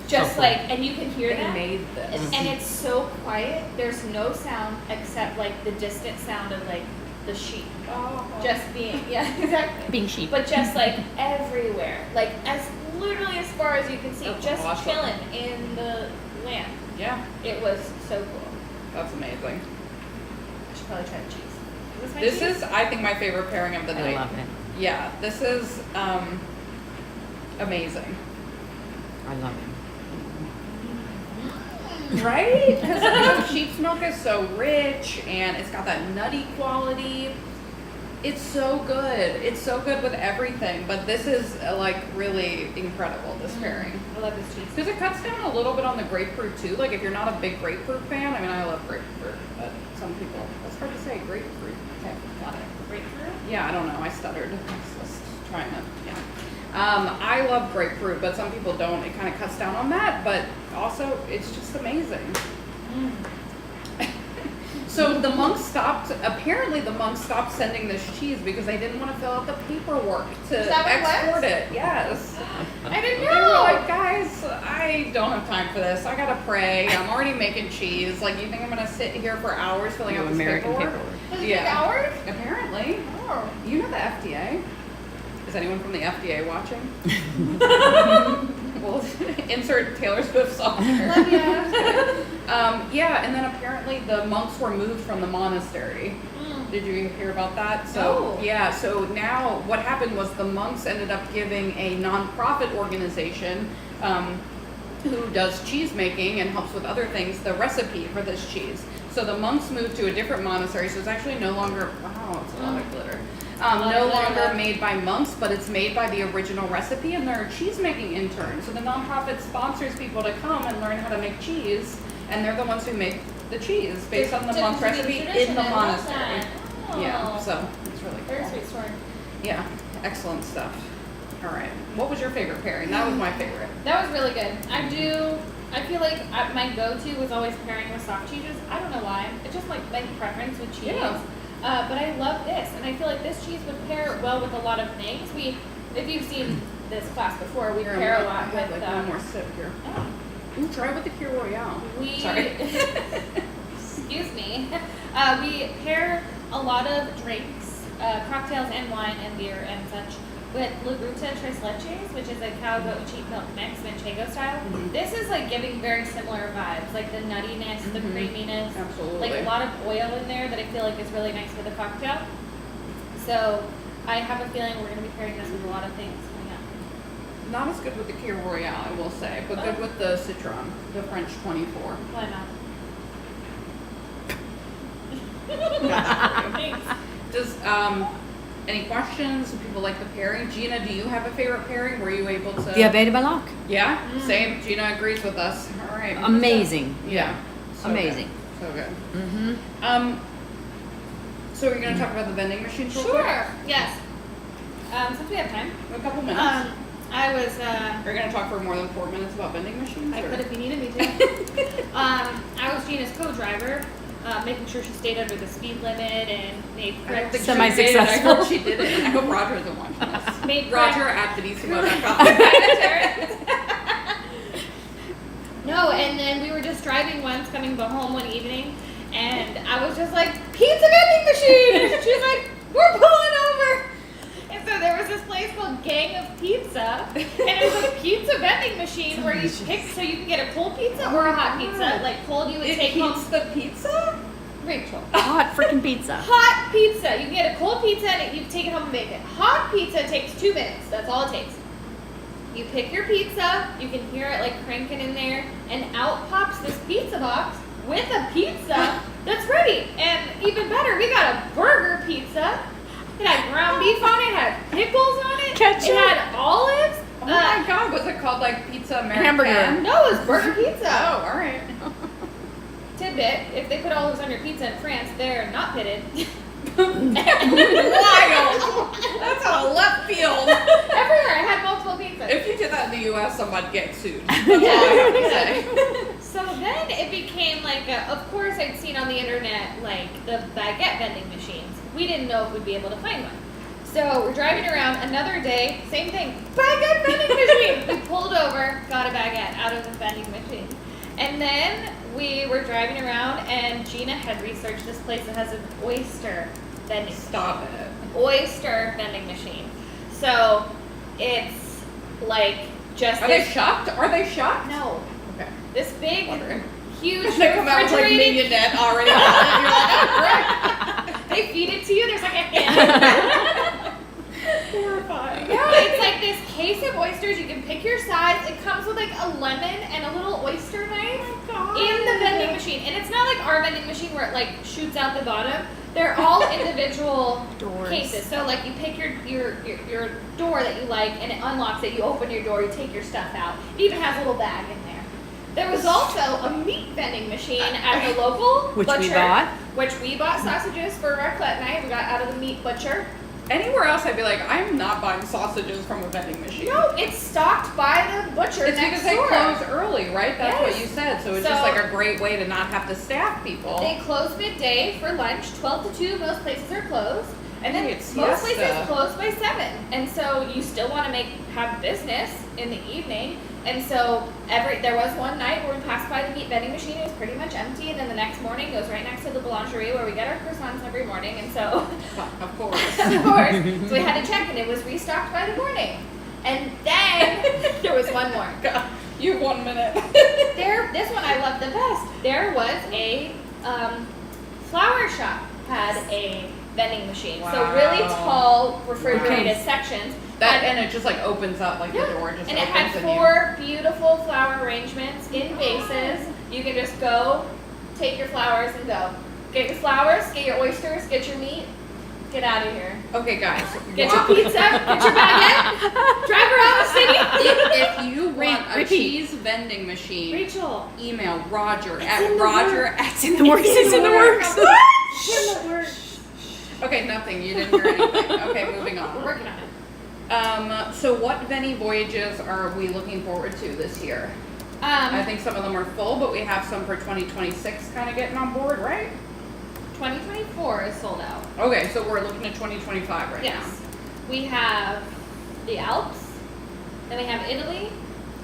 Just So like, and you can hear They that. made this. And it's so quiet. There's no sound except like the distant sound of like the sheep just being, yeah, exactly. Being sheep. But just like everywhere, like as literally as far as you can see, That's just awesome. chilling in the land. Yeah, It was so cool. that's amazing. I should probably try the cheese. Is my This cheese? is, I think, my favorite pairing of the I night. love it. Yeah, this is amazing. I love it. Right? Because sheep's milk is so rich and it's got that nutty quality. It's so good. It's so good with everything. But this is like really incredible, this pairing. I love this cheese. Because it cuts down a little bit on the grapefruit too. Like if you're not a big grapefruit fan, I mean, I love grapefruit, but some people, it's hard to say grapefruit. Okay, got it. Grapefruit? Yeah, I don't know. I stuttered. I was just trying to, yeah. I love grapefruit, but some people don't. It kind of cuts down on that, but also it's just amazing. So the monks apparently the monks stopped sending this cheese because they didn't want to fill out the paperwork to Is that what it was? export it. Yes. I didn't They were know. like, guys, I don't have time for this. I gotta pray. I'm already making cheese. Like, you think I'm gonna sit here for hours filling out this American paperwork? Does it take Yeah. hours? Apparently. Oh. You know the FDA? Is anyone from the FDA watching? We'll insert Taylor Swift song here. Love ya. Yeah, and then apparently the monks were moved from the monastery. Did you hear about that? So No. yeah, so now what happened was the monks ended up giving a nonprofit organization who does cheese making and helps with other things the recipe for this cheese. So the monks moved to a different monastery, so it's actually no longer, wow, it's a lot of glitter. No longer made by monks, but it's made by the original recipe, and they're cheese making interns. So the nonprofit sponsors people to come and learn how to make cheese, and they're the ones who make the cheese based on the monk recipe in the monastery. Yeah, so it's really Very cool. sweet story. Yeah, excellent stuff. All right, what was your favorite pairing? That was my favorite. That was really good. I feel like my go-to was always pairing with soft cheeses. I don't know why. It's just like my preference with cheese. Yeah. But I love this, and I feel like this cheese would pair well with a lot of things. If you've seen this class before, we Here, pair a I lot have with. like one more sip here. Ooh, try with the Kir Royale. Sorry. Excuse me. We pair a lot of drinks, cocktails and wine and beer and such with La Gruta Tres Leches, which is a cow goat cheat milk mix, Manchego style. This is like giving very similar vibes, like the nuttiness, the creaminess, Absolutely. like a lot of oil in there that I feel like is really nice for the cocktail. So I have a feeling we're going to be pairing this with a lot of things coming up. Not as good with the Kir Royale, I will say, but good with the Citron, the French 24. Why not? Thanks. Just any questions? Do people like the pairing? Gina, do you have a favorite pairing? Were you able to? The Abbé de Balak. Yeah, same. Gina agrees with us. All right. Amazing. Yeah. So Amazing. Good. So good. Mm-hmm. So we're gonna talk about the vending machines real quick? Sure. Yes. Since we have time. A couple minutes. I was. Are you gonna talk for more than 4 minutes about vending machines? I or- could if you needed me to. I was Gina's co-driver, making sure she stayed under the speed limit and made I don't correct. think Semi-successful. she did. I hope she did it. I hope Roger isn't watching this. Made Roger correct- at Denissimo.com. and then we were just driving once, coming home one evening, and I was just like, pizza vending machine! She's like, we're pulling over! And so there was this place called Gang of Pizza, and it was a pizza vending machine where you pick, so you can get a cold pizza or a hot pizza. Like cold, you would take home. The pizza? Rachel. Hot freaking pizza. Hot pizza. You can get a cold pizza and you can take it home and bake it. Hot pizza takes 2 minutes. That's all it takes. You pick your pizza, you can hear it like cranking in there, and out pops this pizza box with a pizza that's ready. And even better, we got a burger pizza. It had ground beef on it, it had pickles on it, Ketchup. it had olives. Oh my god, was it called like Pizza American? Hamburger. No, it was burger pizza. Oh, alright. Tidbit, if they put olives on your pizza in France, they're not pitted. Wild! That's a left field. Everywhere, I had multiple pizzas. If you did that in the US, somebody'd get sued. That's all I have to say. So then it became like, of course I'd seen on the internet like the baguette vending machines. We didn't know if we'd be able to find one. So we're driving around another day, same thing, baguette vending machine. We pulled over, got a baguette out of the vending machine. And then we were driving around and Gina had researched this place that has an oyster vending Stop it. oyster vending machine. So it's like just Are they shocked? Are they shocked? No. Okay. This big, Wondering. huge They come out with like refrigerated. mignonette already on it. You're like, oh, great. They feed it to you. There's like a hand. Horrifying. Yeah, it's like this case of oysters. You can pick your size. It comes with like a lemon and a little oyster knife in the vending machine. And it's not like our vending machine where it like shoots out the bottom. They're all individual Doors. cases. So like you pick your door that you like and it unlocks it. You open your door. You take your stuff out. It even has a little bag in there. There was also a meat vending machine at the local Which butcher. we bought. Which we bought sausages for raclette night. We got out of the meat butcher. Anywhere else, I'd be like, I'm not buying sausages from a vending machine. No, it's stocked by the butcher It's next because they door. close early, right? That's what Yes. you said. So it's So- just like a great way to not have to staff people. They close midday for lunch, 12 to 2. Most places are closed. And then Hey, it's most siesta. places close by 7. And so you still want to have business in the evening. And so there was one night where we passed by the meat vending machine. It was pretty much empty. And then the next morning, it goes right next to the boulangerie where we get our croissants every morning. And so, Of course. of course, so we had to check, and it was restocked by the morning. And then there was one more. God, you have 1 minute. This one I love the best. There was a flower shop had a vending machine. So really Wow. tall refrigerated Wow. sections. That and it just like opens up like Yeah. the door just And it opens had and 4 beautiful flower arrangements in vases. You can just go, take your flowers and go. Get your flowers, get your oysters, get your meat, get out of here. you. Okay, guys. Get your pizza, get your baguette, drive around the city. If you want a Repeat. cheese vending machine, Rachel, email Roger in at the Roger works. at in the works. It's in the works. it's in the works. Okay, nothing. You didn't hear anything. Okay, moving We're on. working on it. So what Veni Voyages are we looking forward to this year? I think some of them are full, but we have some for 2026 kind of getting on board, right? 2024 is sold out. Okay, so we're looking at 2025 right Yes. We have the Alps, then we have Italy,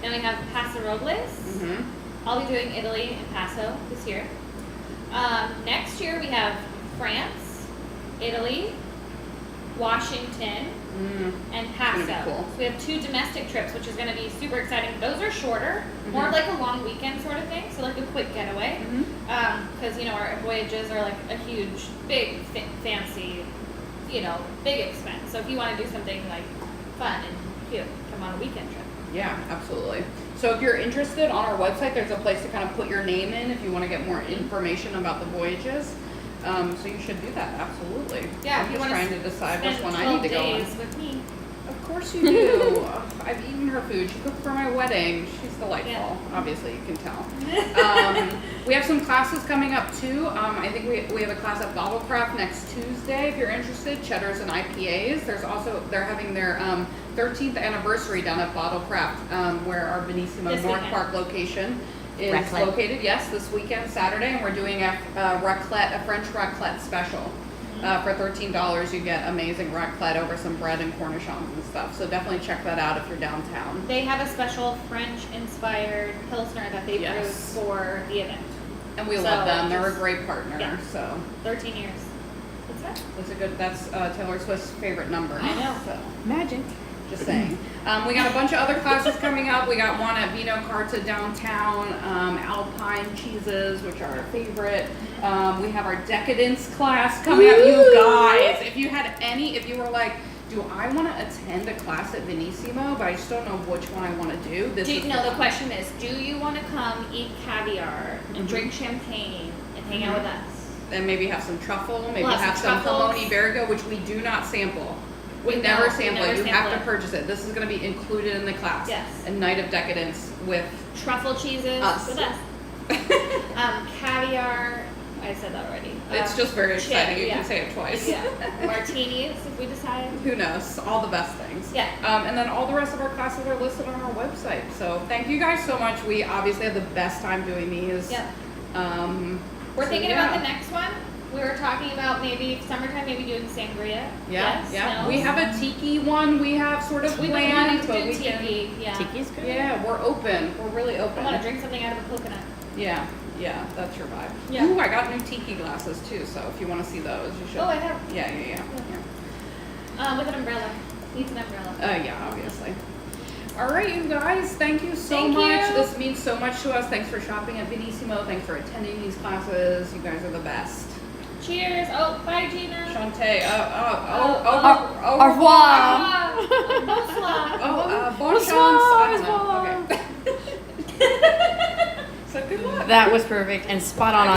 then we have Paso Robles. now. Mm-hmm. I'll be doing Italy and Paso this year. Next year we have France, Italy, Washington, and Paso. It's gonna be cool. So we have 2 domestic trips, which is going to be super exciting. Those are shorter, more of like a long weekend sort of thing, so like a quick getaway. Because our voyages are like a huge, big, fancy, big expense. So if you want to do something like fun and cute, come on a weekend trip. Yeah, absolutely. So if you're interested, on our website, there's a place to kind of put your name in if you want to get more information about the voyages. So you should do that, absolutely. Yeah, I'm if you just wanna trying to decide which Spend one I 12 need to go on. days with me. Of course you do. Ugh, I've eaten her food. She cooked for my wedding. She's delightful. Yeah. Obviously, you can tell. We have some classes coming up too. I think we have a class at Bottlecraft next Tuesday. If you're interested, Cheddars and IPAs. They're having their 13th anniversary down at Bottlecraft, where our Benissimo This North weekend. Park location is Raclette. located. Yes, this weekend, Saturday, and we're doing a French raclette special. For $13, you get amazing raclette over some bread and cornichons and stuff. So definitely check that out if you're downtown. They have a special French-inspired Pilsner that they brewed Yes. for the event. And we So, love them. They're a just- great partner. yeah. So 13 years. What's that? that's Taylor Swift's favorite number. I know. So. Magic. Just saying. We got a bunch of other classes coming up. We got one at Vino Carta downtown, Alpine cheeses, which are our favorite. We have our decadence class coming up. You guys, if you were like, do I want to attend a class at Venissimo, but I just don't know which one I want to do, this is No, the question is, do you want to come eat caviar and drink champagne and hang out with us? And maybe have some truffle, maybe We'll have have some some truffles. Pomoni Bergo, which we do not sample. We No, never we sample never it. You sample have to it. purchase it. This is going to be included in the class. Yes. A night of decadence with Truffle cheeses Us. with us. Caviar, I said that already. It's just very exciting. You yeah. can say it twice. Yeah. Martinis, if we decide. Who knows? All the best things. Yeah. And then all the rest of our classes are listed on our website. So thank you guys so much. We obviously have the best time doing these. Yeah. So We're thinking yeah. about the next one. We were talking about maybe summertime, maybe doing sangria. Yeah, Yes, yeah. no? We have a tiki one. We have sort of We've been wanting planned, to but do we tiki. can. Yeah. Tiki's good. Yeah, we're open. We're really I want to open. drink something out of a coconut. Yeah, yeah. That's your vibe. Yeah. Ooh, I got new tiki glasses too. So if you want to see those, you should. Oh, I have. Yeah, yeah, yeah. With an umbrella. Needs an umbrella. Yeah, obviously. All right, you guys, thank you so Thank much. you. This means so much to us. Thanks for shopping at Venissimo. Thanks for attending these classes. You guys are the best. Cheers. Oh, bye, Gina. Shantae, Au revoir. Bonsoir. Bon chance. I don't know. Okay. So good luck. That was perfect and spot on.